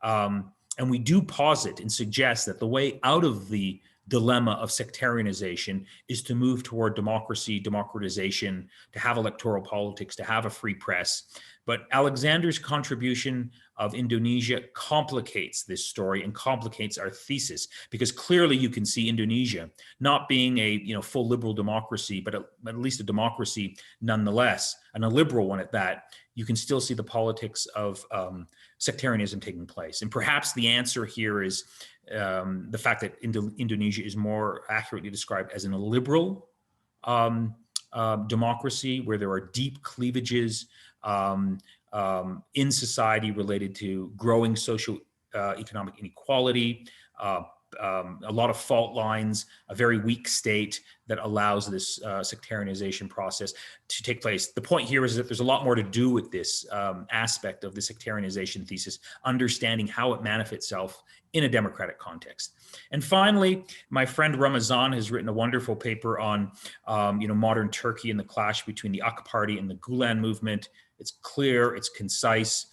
And we do posit and suggest that the way out of the dilemma of sectarianization is to move toward democracy, democratization, to have electoral politics, to have a free press. But Alexander's contribution of Indonesia complicates this story and complicates our thesis, because clearly you can see Indonesia not being a full liberal democracy, but at least a democracy nonetheless, and a liberal one at that. You can still see the politics of sectarianism taking place. And perhaps the answer here is the fact that Indonesia is more accurately described as an illiberal democracy, where there are deep cleavages in society related to growing social economic inequality, a lot of fault lines, a very weak state that allows this sectarianization process to take place. The point here is that there's a lot more to do with this aspect of the sectarianization thesis, understanding how it manifests itself in a democratic context. And finally, my friend Ramazan has written a wonderful paper on modern Turkey and the clash between the AK Party and the Gulen movement. It's clear, it's concise.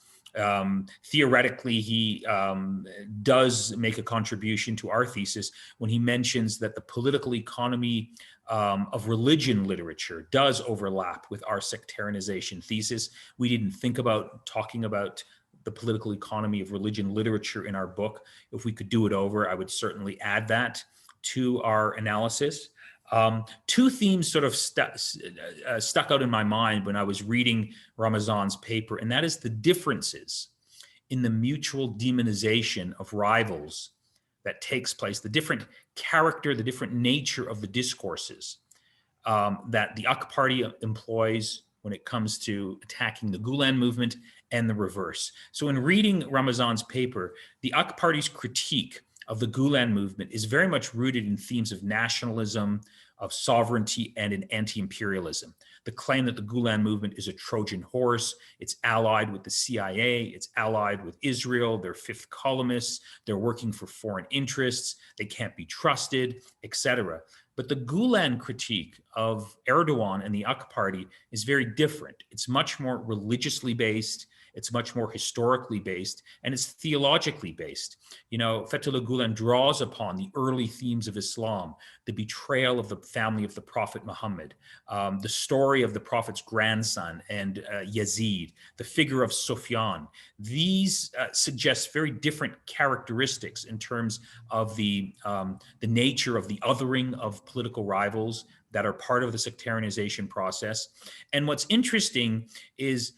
Theoretically, he does make a contribution to our thesis when he mentions that the political economy of religion literature does overlap with our sectarianization thesis. We didn't think about talking about the political economy of religion literature in our book. If we could do it over, I would certainly add that to our analysis. Two themes sort of stuck out in my mind when I was reading Ramazan's paper, and that is the differences in the mutual demonization of rivals that takes place, the different character, the different nature of the discourses that the AK Party employs when it comes to attacking the Gulen movement and the reverse. So in reading Ramazan's paper, the AK Party's critique of the Gulen movement is very much rooted in themes of nationalism, of sovereignty, and in anti-imperialism. The claim that the Gulen movement is a Trojan horse, it's allied with the CIA, it's allied with Israel, they're fifth columnists, they're working for foreign interests, they can't be trusted, etc. But the Gulen critique of Erdogan and the AK Party is very different. It's much more religiously based, it's much more historically based, and it's theologically based. You know, Fethullah Gulen draws upon the early themes of Islam, the betrayal of the family of the Prophet Muhammad, the story of the Prophet's grandson and Yazid, the figure of Sufyan. These suggest very different characteristics in terms of the nature of the othering of political rivals that are part of the sectarianization process. And what's interesting is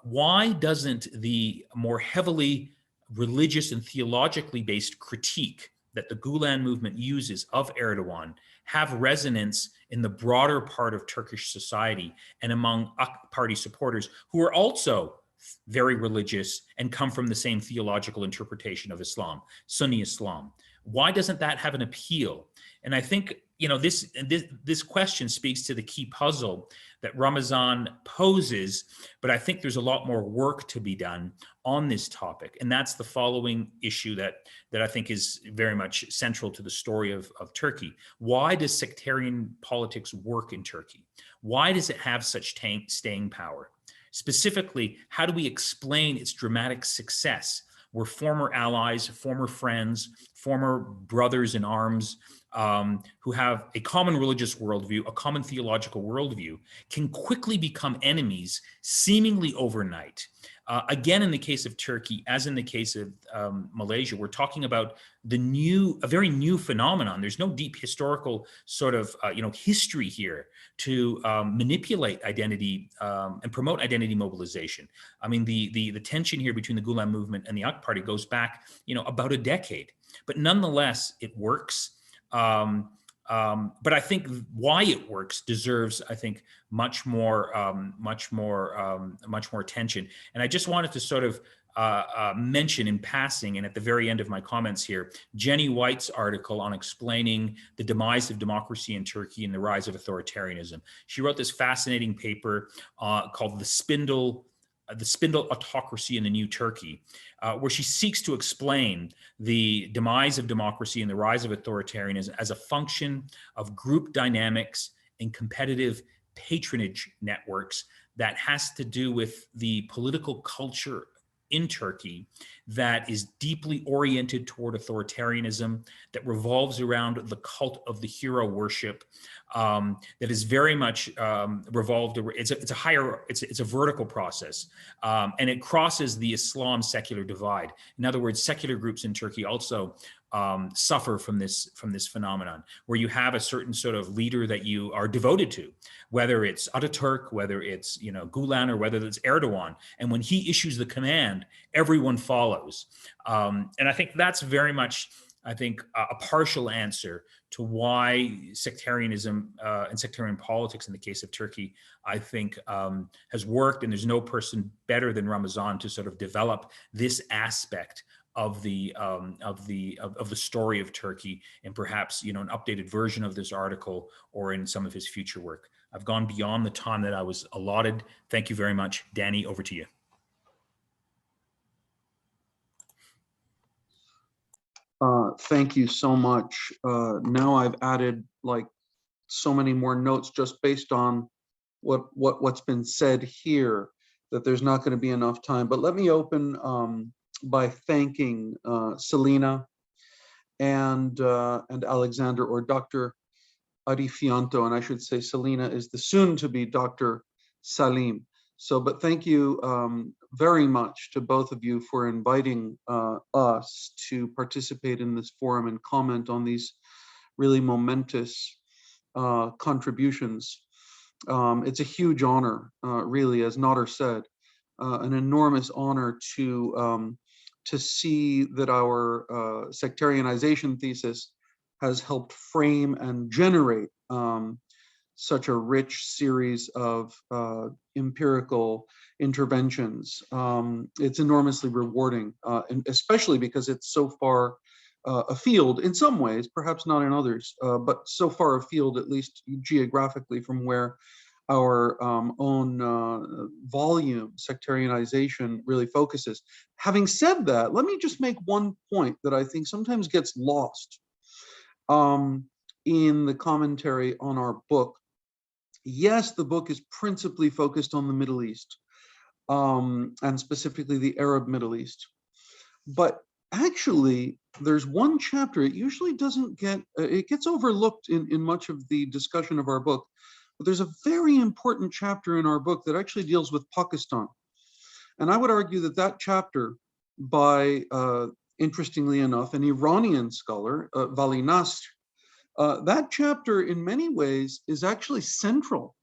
why doesn't the more heavily religious and theologically based critique that the Gulen movement uses of Erdogan have resonance in the broader part of Turkish society and among AK Party supporters who are also very religious and come from the same theological interpretation of Islam, Sunni Islam? Why doesn't that have an appeal? And I think, you know, this question speaks to the key puzzle that Ramazan poses, but I think there's a lot more work to be done on this topic. And that's the following issue that I think is very much central to the story of Turkey. Why does sectarian politics work in Turkey? Why does it have such staying power? Specifically, how do we explain its dramatic success where former allies, former friends, former brothers in arms who have a common religious worldview, a common theological worldview, can quickly become enemies seemingly overnight? Again, in the case of Turkey, as in the case of Malaysia, we're talking about a very new phenomenon. There's no deep historical sort of history here to manipulate identity and promote identity mobilization. I mean, the tension here between the Gulen movement and the AK Party goes back, about a decade. But nonetheless, it works. But I think why it works deserves, I think, much more attention. And I just wanted to sort of mention in passing, and at the very end of my comments here, Jenny White's article on explaining the demise of democracy in Turkey and the rise of authoritarianism. She wrote this fascinating paper called The Spindle Autocracy in the New Turkey, where she seeks to explain the demise of democracy and the rise of authoritarianism as a function of group dynamics and competitive patronage networks that has to do with the political culture in Turkey that is deeply oriented toward authoritarianism, that revolves around the cult of the hero worship, that is very much revolved. It's a vertical process, and it crosses the Islam secular divide. In other words, secular groups in Turkey also suffer from this phenomenon, where you have a certain sort of leader that you are devoted to, whether it's Ataturk, whether it's Gulen, or whether it's Erdogan. And when he issues the command, everyone follows. And I think that's very much, a partial answer to why sectarianism and sectarian politics in the case of Turkey, I think, has worked. And there's no person better than Ramazan to sort of develop this aspect of the story of Turkey, and perhaps an updated version of this article or in some of his future work. I've gone beyond the time that I was allotted. Thank you very much. Danny, over to you. Thank you so much. Now I've added like so many more notes just based on what's been said here, that there's not going to be enough time. But let me open by thanking Saleena and Alexander, or Dr. Arifianto, and I should say Saleena is the soon-to-be Dr. Saleem. So, but thank you very much to both of you for inviting us to participate in this forum and comment on these really momentous contributions. It's a huge honor, really, as Nader said, an enormous honor to see that our sectarianization thesis has helped frame and generate such a rich series of empirical interventions. It's enormously rewarding, and especially because it's so far afield in some ways, perhaps not in others, but so far afield, at least geographically, from where our own volume, sectarianization, really focuses. Having said that, let me just make one point that I think sometimes gets lost in the commentary on our book. Yes, the book is principally focused on the Middle East, and specifically the Arab Middle East. But actually, there's one chapter, it usually doesn't get, it gets overlooked in much of the discussion of our book, but there's a very important chapter in our book that actually deals with Pakistan. And I would argue that that chapter by, interestingly enough, an Iranian scholar, Vali Nasr, that chapter in many ways is actually central.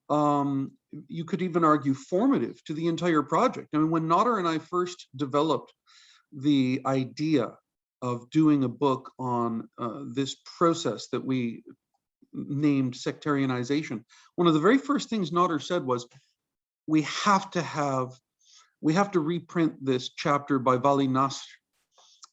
You could even argue formative to the entire project. I mean, when Nader and I first developed the idea of doing a book on this process that we named sectarianization, one of the very first things Nader said was, we have to reprint this chapter by Vali Nasr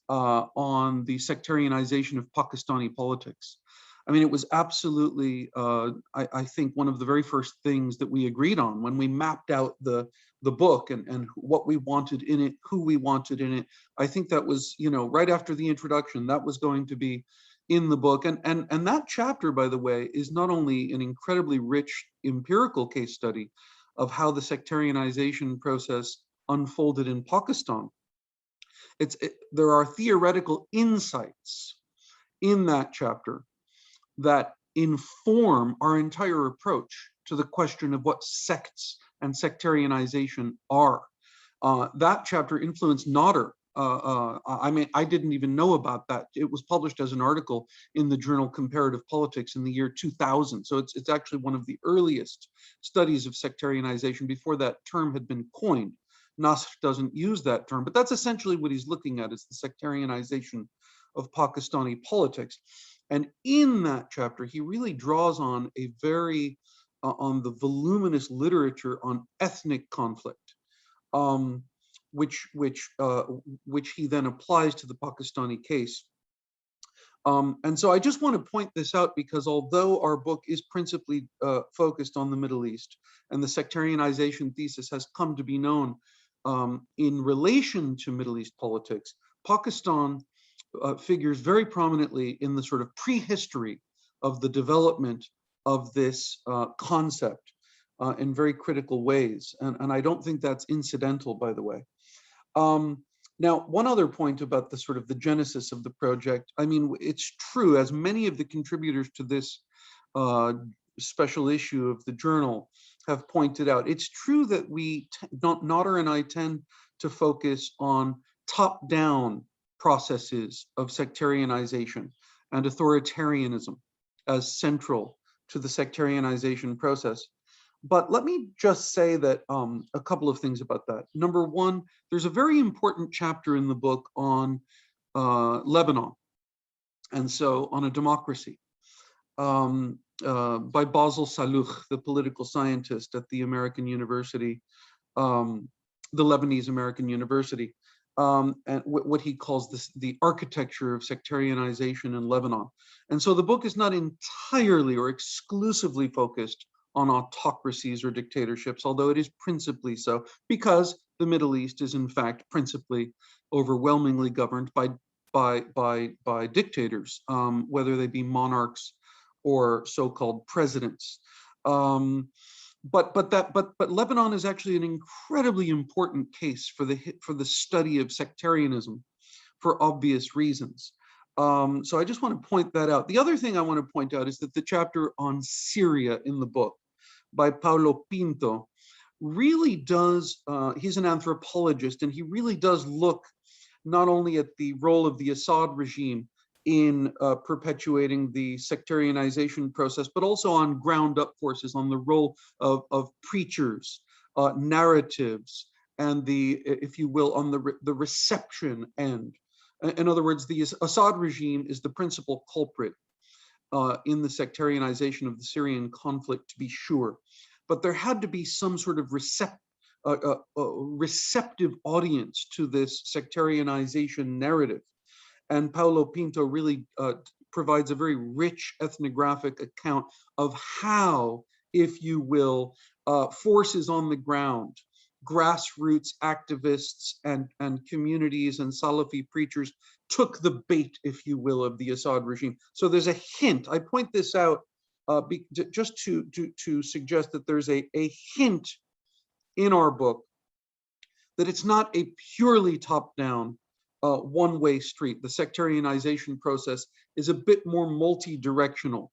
on the sectarianization of Pakistani politics. I mean, it was absolutely, I think, one of the very first things that we agreed on when we mapped out the book and what we wanted in it, who we wanted in it. I think that was, you know, right after the introduction, that was going to be in the book. And that chapter, by the way, is not only an incredibly rich empirical case study of how the sectarianization process unfolded in Pakistan. There are theoretical insights in that chapter that inform our entire approach to the question of what sects and sectarianization are. That chapter influenced Nader. I mean, I didn't even know about that. It was published as an article in the journal Comparative Politics in the year 2000. So it's actually one of the earliest studies of sectarianization before that term had been coined. Nasr doesn't use that term, but that's essentially what he's looking at, is the sectarianization of Pakistani politics. And in that chapter, he really draws on a very, on the voluminous literature on ethnic conflict, which he then applies to the Pakistani case. And so I just want to point this out because although our book is principally focused on the Middle East, and the sectarianization thesis has come to be known in relation to Middle East politics, Pakistan figures very prominently in the sort of prehistory of the development of this concept in very critical ways. And I don't think that's incidental, by the way. Now, one other point about the sort of the genesis of the project. I mean, it's true, as many of the contributors to this special issue of the journal have pointed out, it's true that Nader and I tend to focus on top-down processes of sectarianization and authoritarianism as central to the sectarianization process. But let me just say that a couple of things about that. Number one, there's a very important chapter in the book on Lebanon, and so on a democracy, by Basil Salouch, the political scientist at the American University, the Lebanese American University, and what he calls the architecture of sectarianization in Lebanon. And so the book is not entirely or exclusively focused on autocracies or dictatorships, although it is principally so, because the Middle East is in fact principally overwhelmingly governed by dictators, whether they be monarchs or so-called presidents. But Lebanon is actually an incredibly important case for the study of sectarianism, for obvious reasons. So I just want to point that out. The other thing I want to point out is that the chapter on Syria in the book by Paulo Pinto really does, he's an anthropologist, and he really does look not only at the role of the Assad regime in perpetuating the sectarianization process, but also on ground up forces, on the role of preachers, narratives, and the, if you will, on the reception end. In other words, the Assad regime is the principal culprit in the sectarianization of the Syrian conflict, to be sure. But there had to be some sort of receptive audience to this sectarianization narrative. And Paulo Pinto really provides a very rich ethnographic account of how, if you will, forces on the ground, grassroots activists and communities and Salafi preachers took the bait, if you will, of the Assad regime. So there's a hint. I point this out just to suggest that there's a hint in our book that it's not a purely top-down one-way street. The sectarianization process is a bit more multi-directional.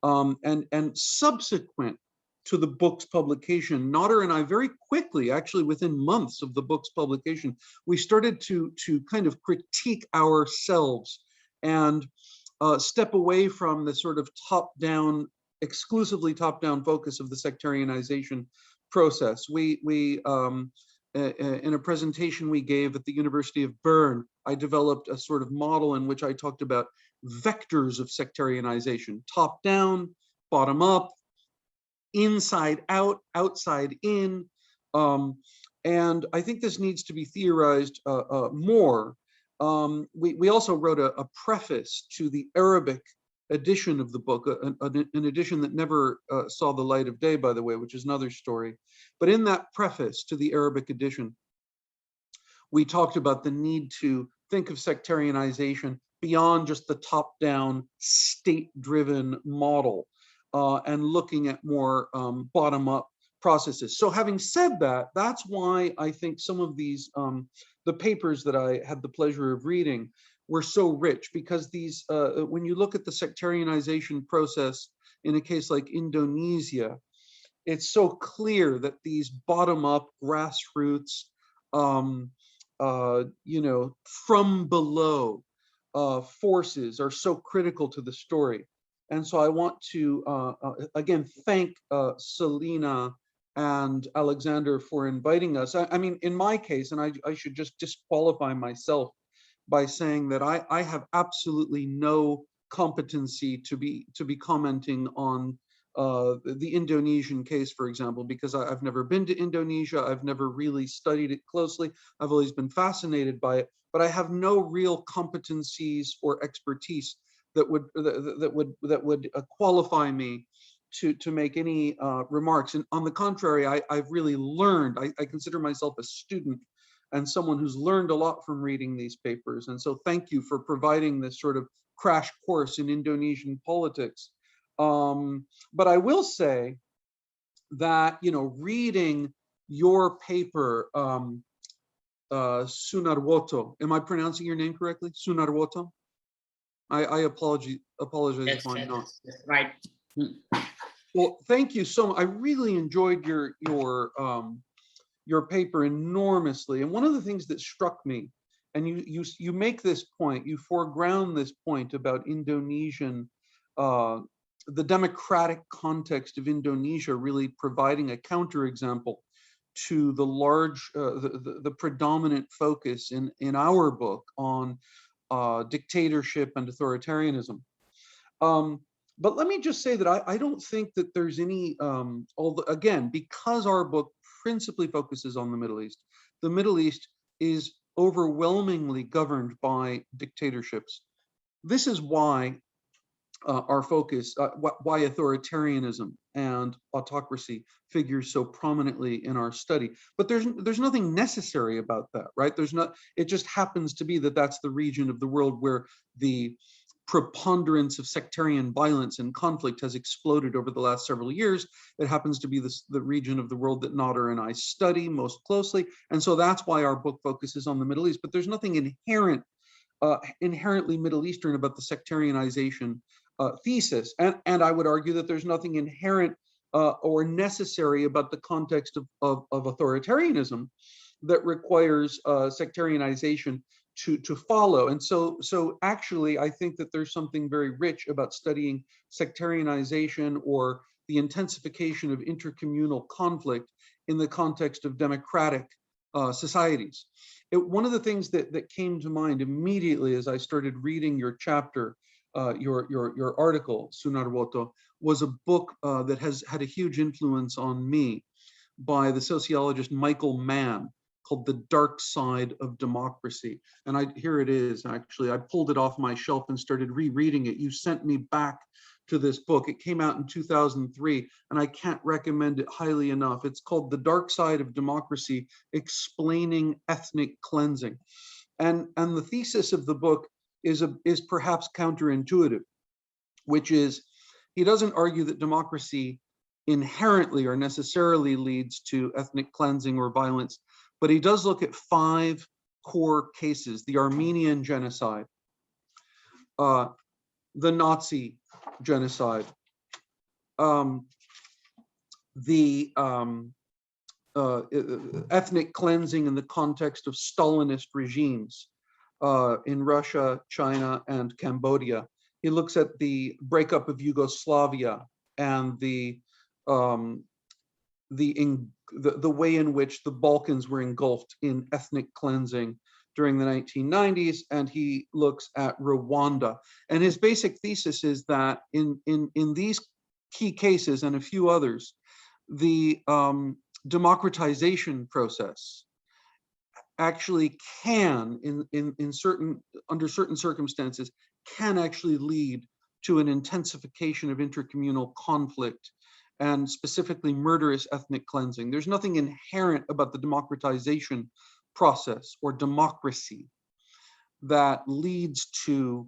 And subsequent to the book's publication, Nader and I very quickly, actually within months of the book's publication, we started to kind of critique ourselves and step away from the sort of top-down, exclusively top-down focus of the sectarianization process. In a presentation we gave at the University of Bern, I developed a sort of model in which I talked about vectors of sectarianization: top down, bottom up, inside out, outside in. And I think this needs to be theorized more. We also wrote a preface to the Arabic edition of the book, an edition that never saw the light of day, by the way, which is another story. But in that preface to the Arabic edition, we talked about the need to think of sectarianization beyond just the top-down, state-driven model, and looking at more bottom-up processes. So having said that, that's why I think some of these, the papers that I had the pleasure of reading were so rich, because these, when you look at the sectarianization process in a case like Indonesia, it's so clear that these bottom-up grassroots, you know, from below forces are so critical to the story. And so I want to, again, thank Saleena and Alexander for inviting us. I mean, in my case, and I should just disqualify myself by saying that I have absolutely no competency to be commenting on the Indonesian case, for example, because I've never been to Indonesia. I've never really studied it closely. I've always been fascinated by it, but I have no real competencies or expertise that would qualify me to make any remarks. And on the contrary, I've really learned. I consider myself a student and someone who's learned a lot from reading these papers. And so thank you for providing this sort of crash course in Indonesian politics. But I will say that, you know, reading your paper, Sunarwoto, am I pronouncing your name correctly? Sunarwoto? I apologize if I'm not. That's right. Well, thank you so much. I really enjoyed your paper enormously. And one of the things that struck me, and you make this point, you foreground this point about Indonesian, the democratic context of Indonesia really providing a counterexample to the large, the predominant focus in our book on dictatorship and authoritarianism. But let me just say that I don't think that there's any, again, because our book principally focuses on the Middle East is overwhelmingly governed by dictatorships. This is why our focus, why authoritarianism and autocracy figures so prominently in our study. But there's nothing necessary about that, right? It just happens to be that that's the region of the world where the preponderance of sectarian violence and conflict has exploded over the last several years. It happens to be the region of the world that Nader and I study most closely. And so that's why our book focuses on the Middle East. But there's nothing inherently Middle Eastern about the sectarianization thesis. And I would argue that there's nothing inherent or necessary about the context of authoritarianism that requires sectarianization to follow. And so actually, I think that there's something very rich about studying sectarianization or the intensification of intercommunal conflict in the context of democratic societies. One of the things that came to mind immediately as I started reading your chapter your article, Sunarwoto, was a book that has had a huge influence on me by the sociologist Michael Mann, called The Dark Side of Democracy. And here it is, actually. I pulled it off my shelf and started rereading it. You sent me back to this book. It came out in 2003, and I can't recommend it highly enough. It's called The Dark Side of Democracy, Explaining Ethnic Cleansing. And the thesis of the book is perhaps counterintuitive, which is, he doesn't argue that democracy inherently or necessarily leads to ethnic cleansing or violence, but he does look at 5 core cases: the Armenian genocide, the Nazi genocide, the ethnic cleansing in the context of Stalinist regimes in Russia, China, and Cambodia. He looks at the breakup of Yugoslavia and the way in which the Balkans were engulfed in ethnic cleansing during the 1990s, and he looks at Rwanda. And his basic thesis is that in these key cases and a few others, the democratization process actually can, under certain circumstances, can actually lead to an intensification of intercommunal conflict, and specifically murderous ethnic cleansing. There's nothing inherent about the democratization process or democracy that leads to,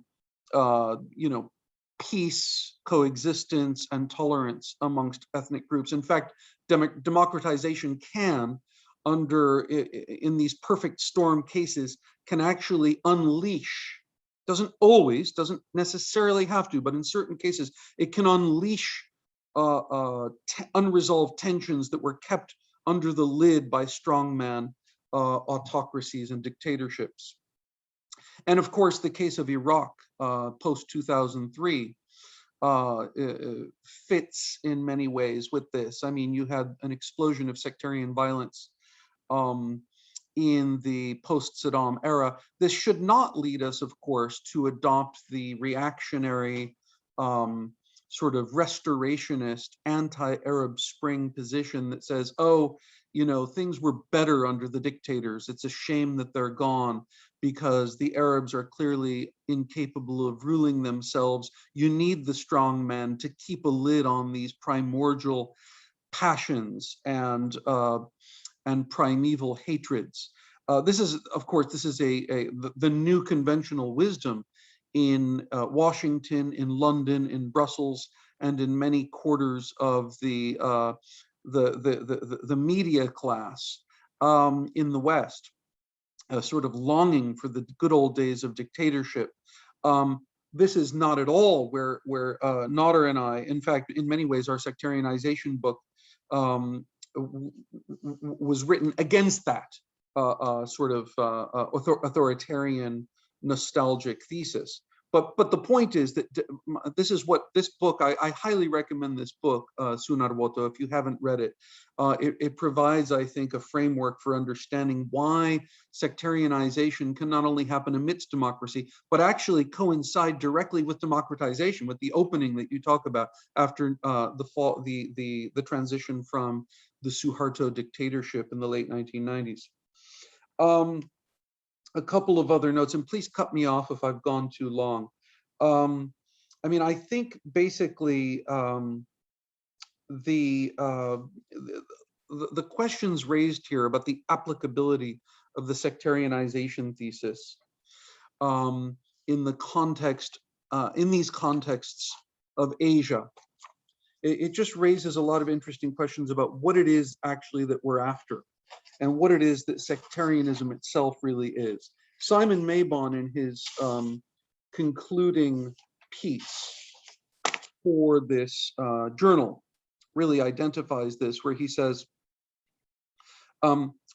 peace, coexistence, and tolerance amongst ethnic groups. In fact, democratization can, in these perfect storm cases, can actually unleash, doesn't necessarily have to, but in certain cases, it can unleash unresolved tensions that were kept under the lid by strongman autocracies and dictatorships. And of course, the case of Iraq post-2003 fits in many ways with this. I mean, you had an explosion of sectarian violence in the post-Saddam era. This should not lead us, of course, to adopt the reactionary sort of restorationist anti-Arab Spring position that says, oh, things were better under the dictators. It's a shame that they're gone because the Arabs are clearly incapable of ruling themselves. You need the strong man to keep a lid on these primordial passions and primeval hatreds. This is, of course, the new conventional wisdom in Washington, in London, in Brussels, and in many quarters of the media class in the West, sort of longing for the good old days of dictatorship. This is not at all where Nader and I, in fact, in many ways, our sectarianization book was written against that sort of authoritarian nostalgic thesis. But the point is that this is what this book, I highly recommend this book, Sunarwoto, if you haven't read it. It provides, I think, a framework for understanding why sectarianization can not only happen amidst democracy, but actually coincide directly with democratization, with the opening that you talk about after the transition from the Suharto dictatorship in the late 1990s. A couple of other notes, and please cut me off if I've gone too long. I mean, I think basically the questions raised here about the applicability of the sectarianization thesis in the context, in these contexts of Asia, it just raises a lot of interesting questions about what it is actually that we're after, and what it is that sectarianism itself really is. Simon Mabon, in his concluding piece for this journal, really identifies this, where he says,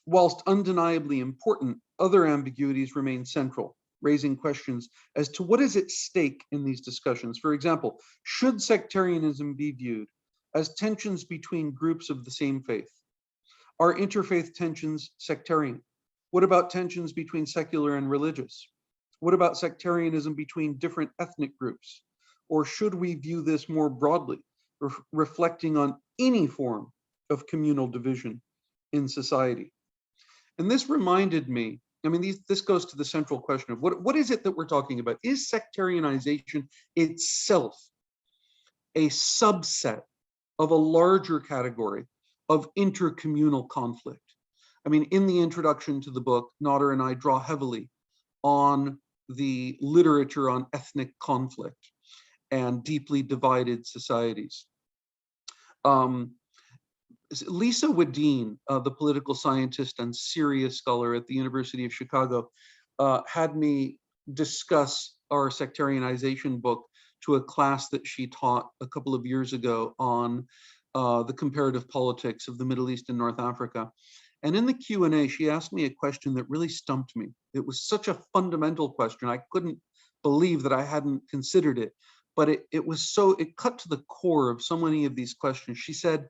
whilst undeniably important, other ambiguities remain central, raising questions as to what is at stake in these discussions. For example, should sectarianism be viewed as tensions between groups of the same faith? Are interfaith tensions sectarian? What about tensions between secular and religious? What about sectarianism between different ethnic groups? Or should we view this more broadly, reflecting on any form of communal division in society? And this reminded me, I mean, this goes to the central question of what is it that we're talking about? Is sectarianization itself a subset of a larger category of intercommunal conflict? I mean, in the introduction to the book, Nader and I draw heavily on the literature on ethnic conflict and deeply divided societies. Lisa Wadeen, the political scientist and Syria scholar at the University of Chicago, had me discuss our sectarianization book to a class that she taught a couple of years ago on the comparative politics of the Middle East and North Africa. And in the Q&A, she asked me a question that really stumped me. It was such a fundamental question. I couldn't believe that I hadn't considered it, but it cut to the core of so many of these questions. She said,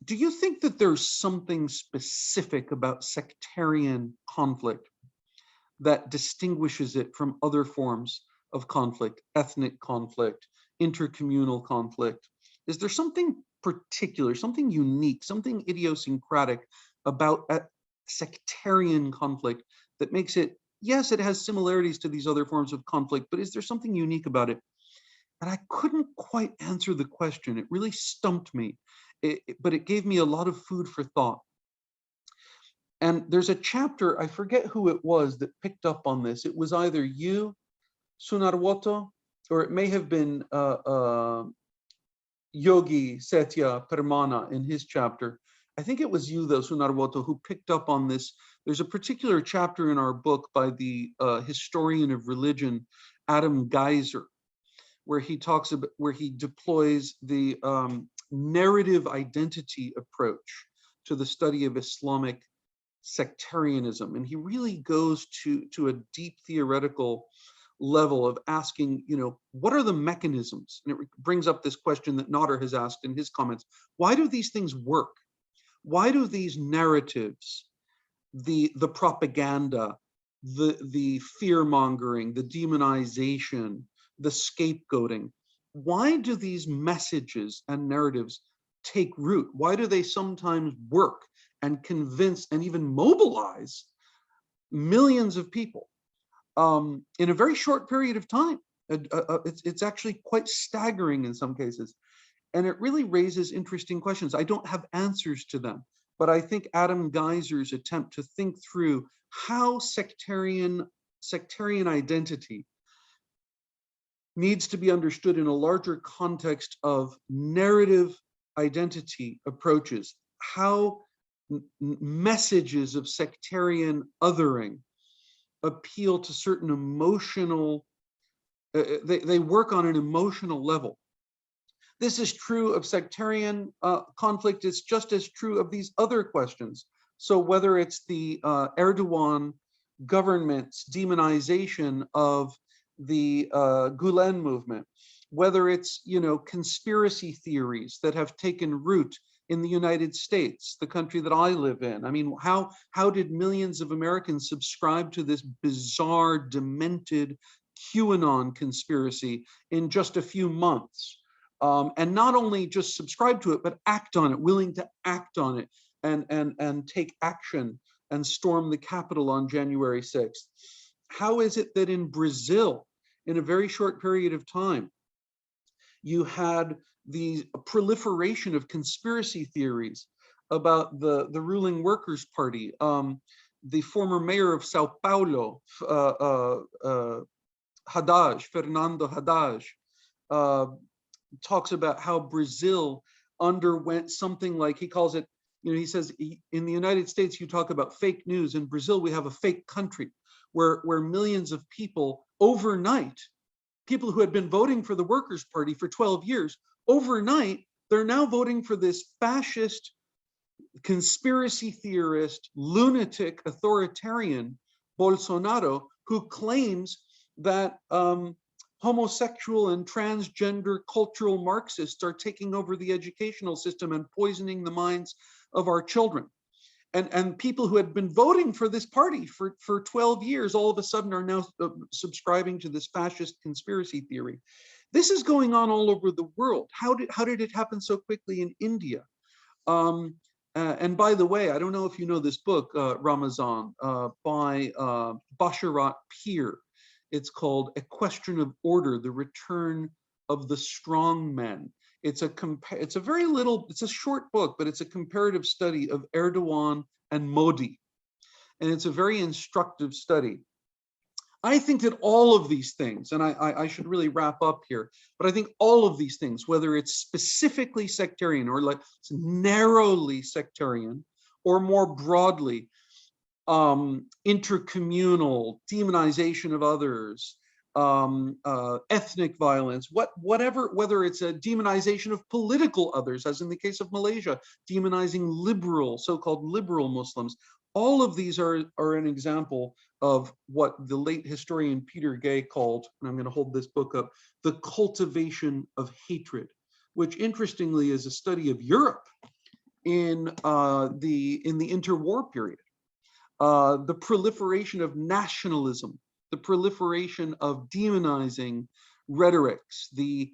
do you think that there's something specific about sectarian conflict that distinguishes it from other forms of conflict, ethnic conflict, intercommunal conflict? Is there something particular, something unique, something idiosyncratic about sectarian conflict that makes it, yes, it has similarities to these other forms of conflict, but is there something unique about it? And I couldn't quite answer the question. It really stumped me, but it gave me a lot of food for thought. And there's a chapter, I forget who it was that picked up on this. It was either you, Sunarwoto, or it may have been Yogi Setya Permana in his chapter. I think it was you, though, Sunarwoto, who picked up on this. There's a particular chapter in our book by the historian of religion, Adam Geiser, where he talks about, where he deploys the narrative identity approach to the study of Islamic sectarianism. And he really goes to a deep theoretical level of asking, what are the mechanisms? And it brings up this question that Nader has asked in his comments. Why do these things work? Why do these narratives, the propaganda, the fear-mongering, the demonization, the scapegoating, why do these messages and narratives take root? Why do they sometimes work and convince and even mobilize millions of people in a very short period of time? It's actually quite staggering in some cases. And it really raises interesting questions. I don't have answers to them, but I think Adam Geiser's attempt to think through how sectarian identity needs to be understood in a larger context of narrative identity approaches, how messages of sectarian othering appeal to certain emotional, they work on an emotional level. This is true of sectarian conflict. It's just as true of these other questions. So whether it's the Erdogan government's demonization of the Gulen movement, whether it's, conspiracy theories that have taken root in the United States, the country that I live in. I mean, how did millions of Americans subscribe to this bizarre, demented QAnon conspiracy in just a few months? And not only just subscribe to it, but act on it, willing to act on it and take action and storm the Capitol on January 6th. How is it that in Brazil, in a very short period of time, you had the proliferation of conspiracy theories about the ruling Workers' Party? The former mayor of Sao Paulo, Fernando Haddad, talks about how Brazil underwent something like, he calls it, he says, in the United States, you talk about fake news. In Brazil, we have a fake country where millions of people overnight, people who had been voting for the Workers' Party for 12 years, overnight, they're now voting for this fascist, conspiracy theorist, lunatic, authoritarian Bolsonaro, who claims that homosexual and transgender cultural Marxists are taking over the educational system and poisoning the minds of our children. and people who had been voting for this party for 12 years all of a sudden are now subscribing to this fascist conspiracy theory. This is going on all over the world. How did it happen so quickly in India? And by the way, I don't know if you know this book, Ramazan, by Basharat Peer. It's called A Question of Order, The Return of the Strong Men. It's a very little, it's a short book, but it's a comparative study of Erdogan and Modi. And it's a very instructive study. I think that all of these things, and I should really wrap up here, but I think all of these things, whether it's specifically sectarian or like narrowly sectarian, or more broadly, intercommunal, demonization of others, ethnic violence, whatever, whether it's a demonization of political others, as in the case of Malaysia, demonizing liberal, so-called liberal Muslims, all of these are an example of what the late historian Peter Gay called, and I'm going to hold this book up, the cultivation of hatred, which interestingly is a study of Europe in the interwar period. The proliferation of nationalism, the proliferation of demonizing rhetorics, the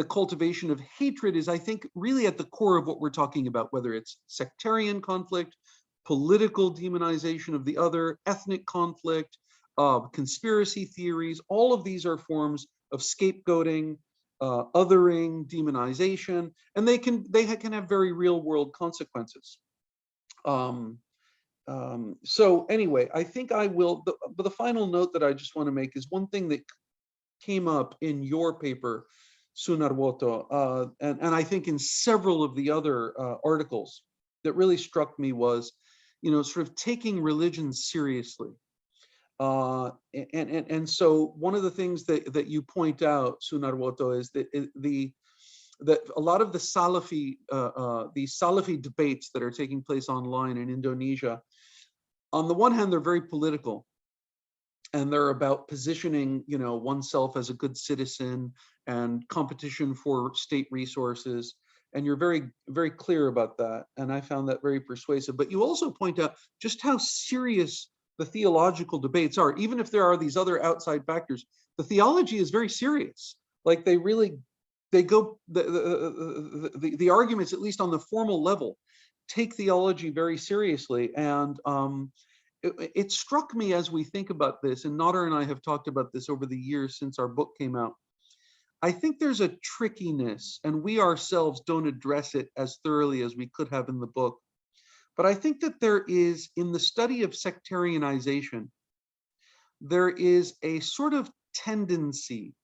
cultivation of hatred is, I think, really at the core of what we're talking about, whether it's sectarian conflict, political demonization of the other, ethnic conflict, conspiracy theories. All of these are forms of scapegoating, othering, demonization, and they can have very real world consequences. So anyway, I think I will, but the final note that I just want to make is one thing that came up in your paper, Sunarwoto, and I think in several of the other articles that really struck me was, sort of taking religion seriously. And so one of the things that you point out, Sunarwoto, is that that a lot of the Salafi debates that are taking place online in Indonesia, on the one hand, they're very political, and they're about positioning, oneself as a good citizen and competition for state resources. And you're very, very clear about that. And I found that very persuasive. But you also point out just how serious the theological debates are. Even if there are these other outside factors, the theology is very serious. Like the arguments, at least on the formal level, take theology very seriously. And it struck me as we think about this, and Nader and I have talked about this over the years since our book came out. I think there's a trickiness, and we ourselves don't address it as thoroughly as we could have in the book. But I think that there is, in the study of sectarianization, there is a sort of tendency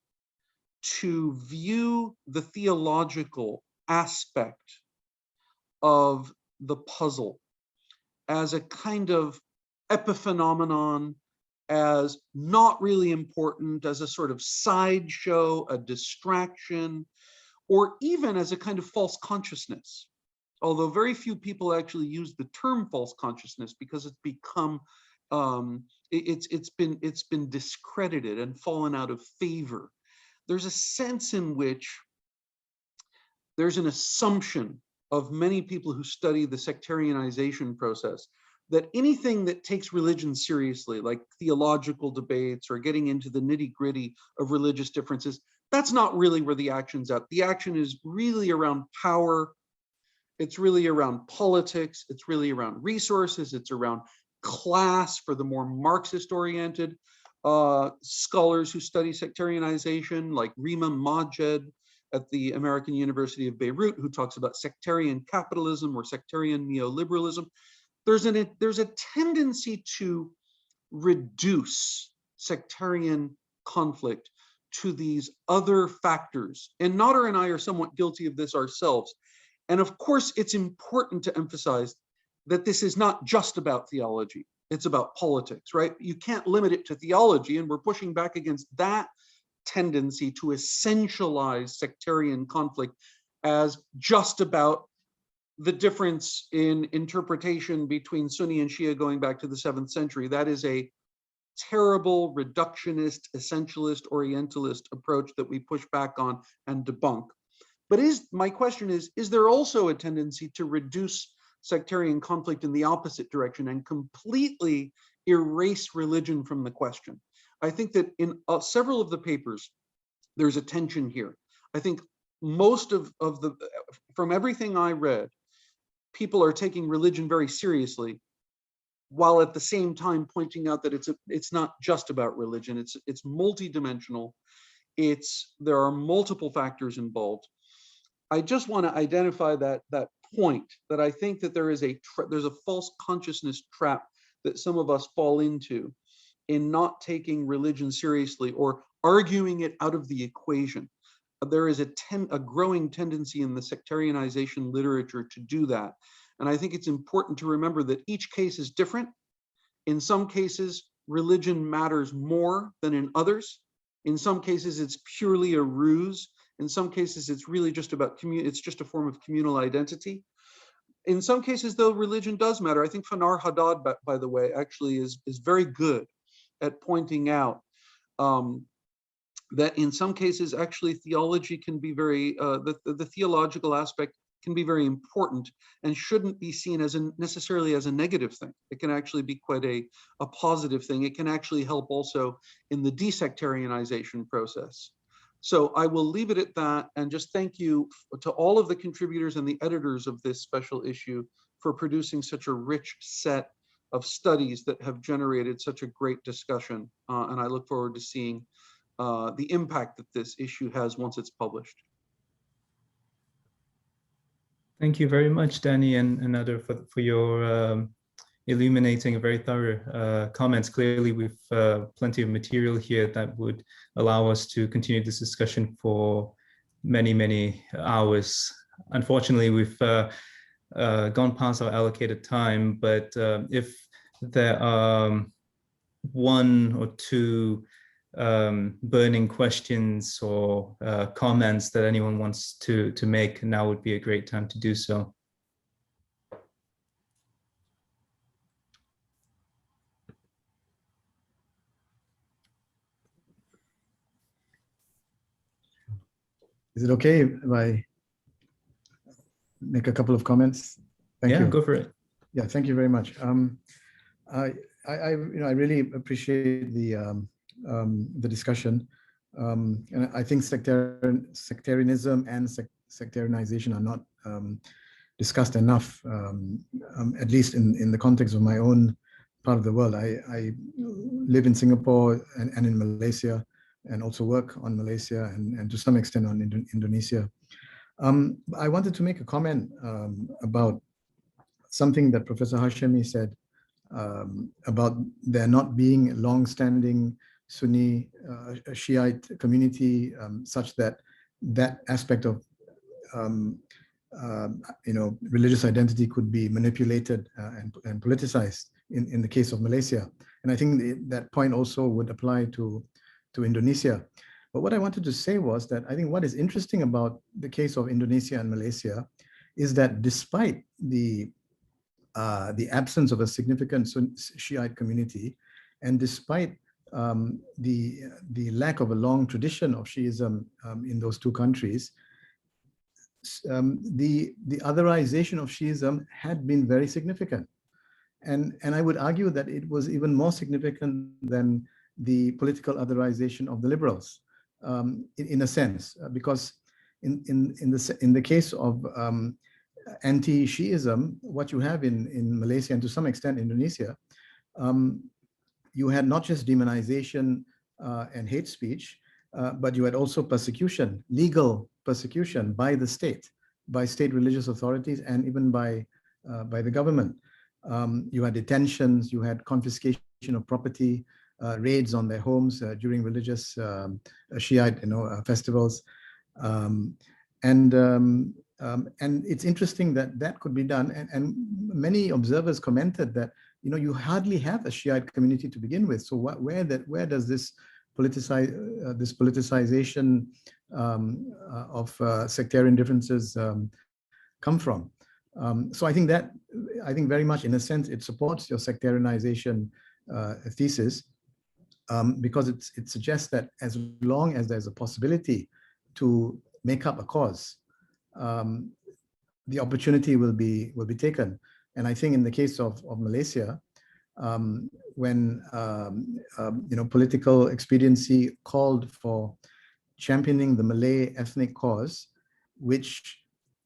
to view the theological aspect of the puzzle as a kind of epiphenomenon, as not really important, as a sort of sideshow, a distraction, or even as a kind of false consciousness. Although very few people actually use the term false consciousness because it's become, it's been discredited and fallen out of favor. There's a sense in which there's an assumption of many people who study the sectarianization process that anything that takes religion seriously, like theological debates or getting into the nitty-gritty of religious differences, that's not really where the action's at. The action is really around power. It's really around politics. It's really around resources. It's around class for the more Marxist-oriented scholars who study sectarianization, like Rima Majed at the American University of Beirut, who talks about sectarian capitalism or sectarian neoliberalism. There's a tendency to reduce sectarian conflict to these other factors. And Nader and I are somewhat guilty of this ourselves. And of course, it's important to emphasize that this is not just about theology. It's about politics, right? You can't limit it to theology, and we're pushing back against that tendency to essentialize sectarian conflict as just about the difference in interpretation between Sunni and Shia going back to the 7th century. That is a terrible reductionist, essentialist, orientalist approach that we push back on and debunk. But my question is there also a tendency to reduce sectarian conflict in the opposite direction and completely erase religion from the question. I think that in several of the papers, there's a tension here. I think most of the, from everything I read, people are taking religion very seriously, while at the same time pointing out that it's not just about religion. It's multidimensional. There are multiple factors involved. I just want to identify that point, that I think that there's a false consciousness trap that some of us fall into in not taking religion seriously or arguing it out of the equation. There is a growing tendency in the sectarianization literature to do that. And I think it's important to remember that each case is different. In some cases, religion matters more than in others. In some cases, it's purely a ruse. In some cases, it's really just about it's just a form of communal identity. In some cases, though, religion does matter. I think Fanar Haddad, by the way, actually is very good at pointing out that in some cases, actually, theology can be very, the theological aspect can be very important and shouldn't be seen as necessarily as a negative thing. It can actually be quite a positive thing. It can actually help also in the desectarianization process. So I will leave it at that and just thank you to all of the contributors and the editors of this special issue for producing such a rich set of studies that have generated such a great discussion. And I look forward to seeing the impact that this issue has once it's published. Thank you very much, Danny and Nader, for your illuminating and very thorough comments. Clearly, we've plenty of material here that would allow us to continue this discussion for many, many hours. Unfortunately, we've gone past our allocated time, but if there are one or two burning questions or comments that anyone wants to make, now would be a great time to do so. Is it okay if I make a couple of comments? Thank you. Yeah, go for it. Yeah, thank you very much. I really appreciate the discussion, and I think sectarianism and sectarianization are not discussed enough, at least in the context of my own part of the world. I live in Singapore and in Malaysia, and also work on Malaysia and to some extent on Indonesia. I wanted to make a comment about something that Professor Hashemi said about there not being long-standing Sunni Shiite community, such that aspect of religious identity could be manipulated and politicized in the case of Malaysia. And I think that point also would apply to Indonesia. But what I wanted to say was that I think what is interesting about the case of Indonesia and Malaysia is that despite the absence of a significant Shiite community, and despite the lack of a long tradition of Shiism in those two countries, the otherization of Shiism had been very significant. And I would argue that it was even more significant than the political otherization of the liberals, in a sense, because in the case of anti-Shiism, what you have in Malaysia and to some extent Indonesia, you had not just demonization and hate speech, but you had also persecution, legal persecution by the state, by state religious authorities, and even by the government. You had detentions, you had confiscation of property, raids on their homes during religious Shiite festivals, and it's interesting that could be done. And many observers commented that you hardly have a Shiite community to begin with. So where does this politicization of sectarian differences come from? So I think very much, in a sense, it supports your sectarianization thesis, because it suggests that as long as there's a possibility to make up a cause, the opportunity will be taken. And I think in the case of Malaysia, when political expediency called for championing the Malay ethnic cause, which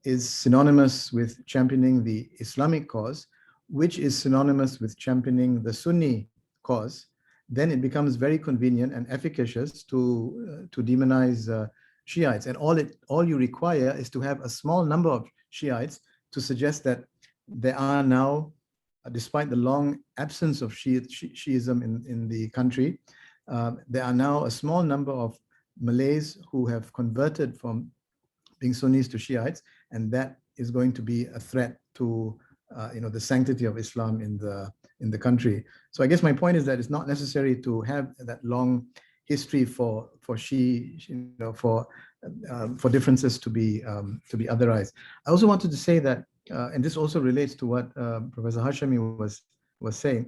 is synonymous with championing the Islamic cause, which is synonymous with championing the Sunni cause, then it becomes very convenient and efficacious to demonize Shiites. And all you require is to have a small number of Shiites to suggest that there are now, despite the long absence of Shiism in the country, there are now a small number of Malays who have converted from being Sunnis to Shiites, and that is going to be a threat to the sanctity of Islam in the country. So I guess my point is that it's not necessary to have that long history for differences to be otherized. I also wanted to say that, and this also relates to what Professor Hashemi was saying.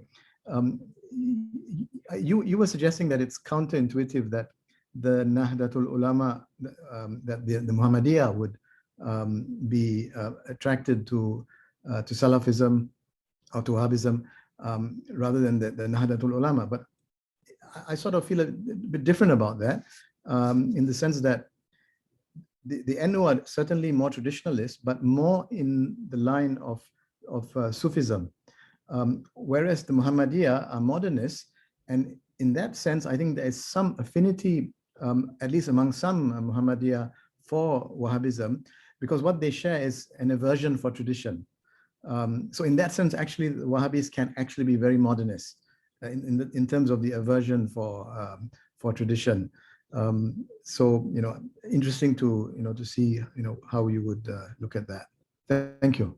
You were suggesting that it's counterintuitive that the Nahdlatul Ulama, that the Muhammadiyah would be attracted to Salafism or to Wahhabism rather than the Nahdlatul Ulama. But I sort of feel a bit different about that, in the sense that the NU are certainly more traditionalist, but more in the line of Sufism, whereas the Muhammadiyah are modernists. And in that sense, I think there is some affinity, at least among some Muhammadiyah, for Wahhabism, because what they share is an aversion for tradition. So in that sense, actually, the Wahhabis can actually be very modernist in terms of the aversion for tradition. So interesting to see how you would look at that. Thank you.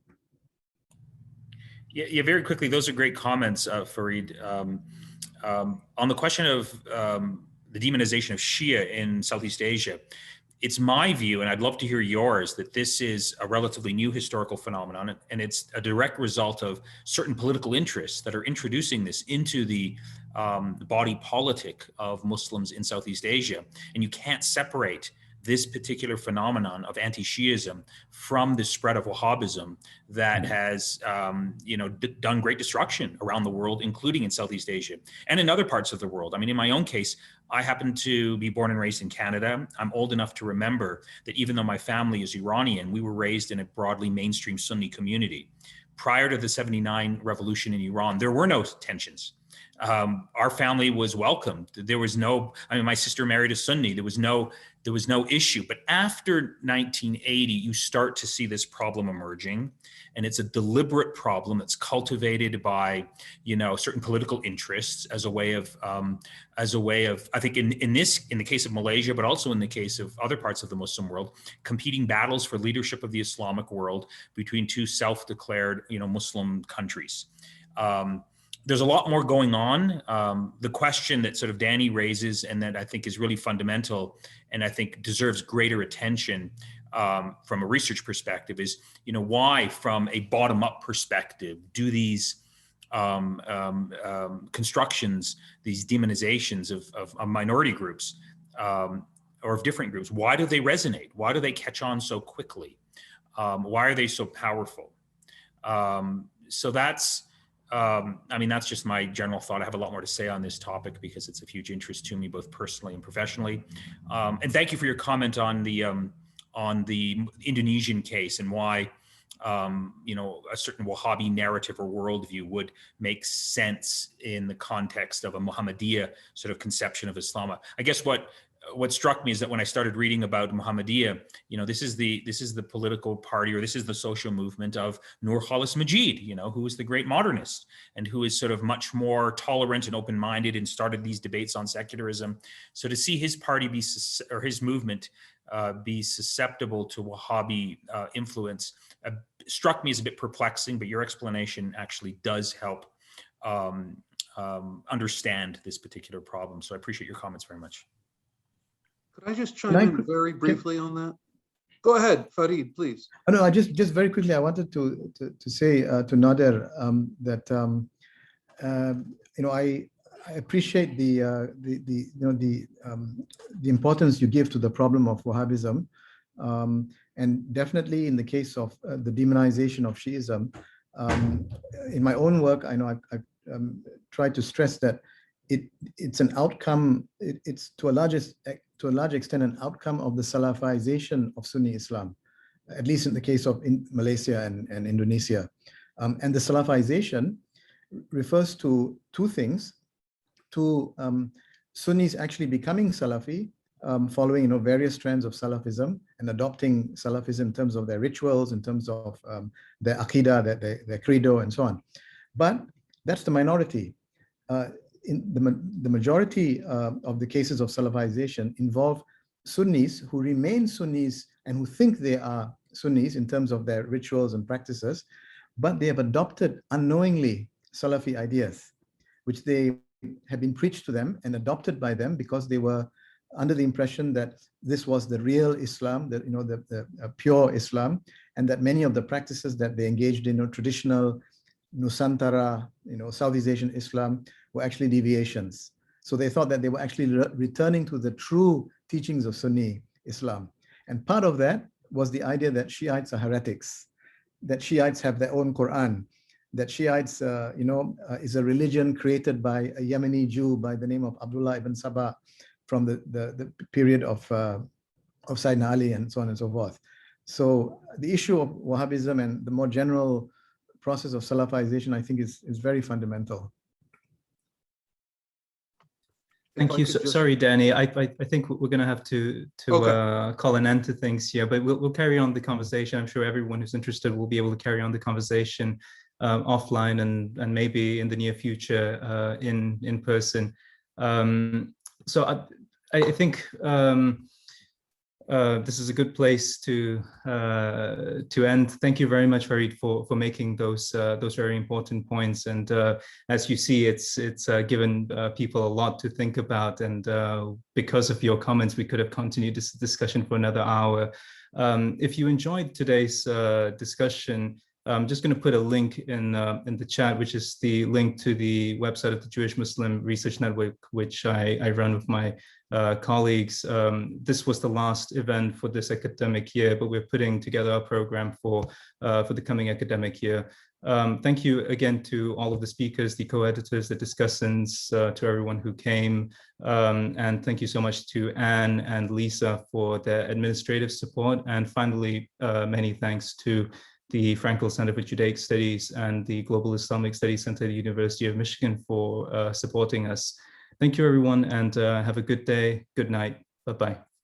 Yeah, very quickly, those are great comments, Farid. On the question of the demonization of Shia in Southeast Asia, it's my view, and I'd love to hear yours, that this is a relatively new historical phenomenon, and it's a direct result of certain political interests that are introducing this into the body politic of Muslims in Southeast Asia. And you can't separate this particular phenomenon of anti-Shiism from the spread of Wahhabism that has done great destruction around the world, including in Southeast Asia and in other parts of the world. I mean, in my own case, I happen to be born and raised in Canada. I'm old enough to remember that even though my family is Iranian, we were raised in a broadly mainstream Sunni community. Prior to the '79 revolution in Iran, there were no tensions. Our family was welcomed. There was no, my sister married a Sunni. There was no issue. But after 1980, you start to see this problem emerging, and it's a deliberate problem that's cultivated by, certain political interests as a way of, I think in the case of Malaysia, but also in the case of other parts of the Muslim world, competing battles for leadership of the Islamic world between two self-declared, Muslim countries. There's a lot more going on. The question that sort of Danny raises, and that I think is really fundamental, and I think deserves greater attention from a research perspective, is why, from a bottom-up perspective, do these constructions, these demonizations of minority groups or of different groups, why do they resonate? Why do they catch on so quickly? Why are they so powerful? So that's. That's just my general thought. I have a lot more to say on this topic because it's of huge interest to me, both personally and professionally. And thank you for your comment on the Indonesian case and why, a certain Wahhabi narrative or worldview would make sense in the context of a Muhammadiyah sort of conception of Islam. I guess what struck me is that when I started reading about Muhammadiyah, this is the political party, or this is the social movement of Nur Khalis Majid, who is the great modernist and who is sort of much more tolerant and open-minded and started these debates on secularism. So to see his party or his movement be susceptible to Wahhabi influence struck me as a bit perplexing, but your explanation actually does help understand this particular problem. So I appreciate your comments very much. Could I just chime in very briefly on that? Go ahead, Farid, please. Oh, no, I just very quickly, I wanted to say to Nader that I appreciate the importance you give to the problem of Wahhabism, And definitely in the case of the demonization of Shiism, in my own work, I know I've tried to stress that it's an outcome, it's to a large extent an outcome of the Salafization of Sunni Islam, at least in the case of Malaysia and Indonesia. And the Salafization refers to two things: to Sunnis actually becoming Salafi, following various strands of Salafism and adopting Salafism in terms of their rituals, in terms of their Aqidah, their credo, and so on. But that's the minority. In the majority of the cases of Salafization involve Sunnis who remain Sunnis and who think they are Sunnis in terms of their rituals and practices, but they have adopted unknowingly Salafi ideas, which they have been preached to them and adopted by them because they were under the impression that this was the real Islam, that the pure Islam, and that many of the practices that they engaged in, traditional Nusantara, Southeast Asian Islam, were actually deviations. So they thought that they were actually returning to the true teachings of Sunni Islam. And part of that was the idea that Shiites are heretics, that Shiites have their own Quran, that Shiites, is a religion created by a Yemeni Jew by the name of Abdullah ibn Sabah from the period of Sayyidina Ali and so on and so forth. So the issue of Wahhabism and the more general process of Salafization, I think, is very fundamental. Thank you. Sorry, Danny. I think we're going to have to Okay. Call an end to things here, but we'll carry on the conversation. I'm sure everyone who's interested will be able to carry on the conversation offline and maybe in the near future in person. So I think this is a good place to end. Thank you very much, Farid, for making those very important points. And as you see, it's given people a lot to think about. And because of your comments, we could have continued this discussion for another hour. If you enjoyed today's discussion, I'm just going to put a link in the chat, which is the link to the website of the Jewish Muslim Research Network, which I run with my colleagues. This was the last event for this academic year, but we're putting together a program for the coming academic year. Thank you again to all of the speakers, the co-editors, the discussants, to everyone who came. And thank you so much to Anne and Lisa for their administrative support. And finally, many thanks to the Frankel Center for Judaic Studies and the Global Islamic Studies Center at the University of Michigan for supporting us. Thank you, everyone, and have a good day. Good night. Bye-bye.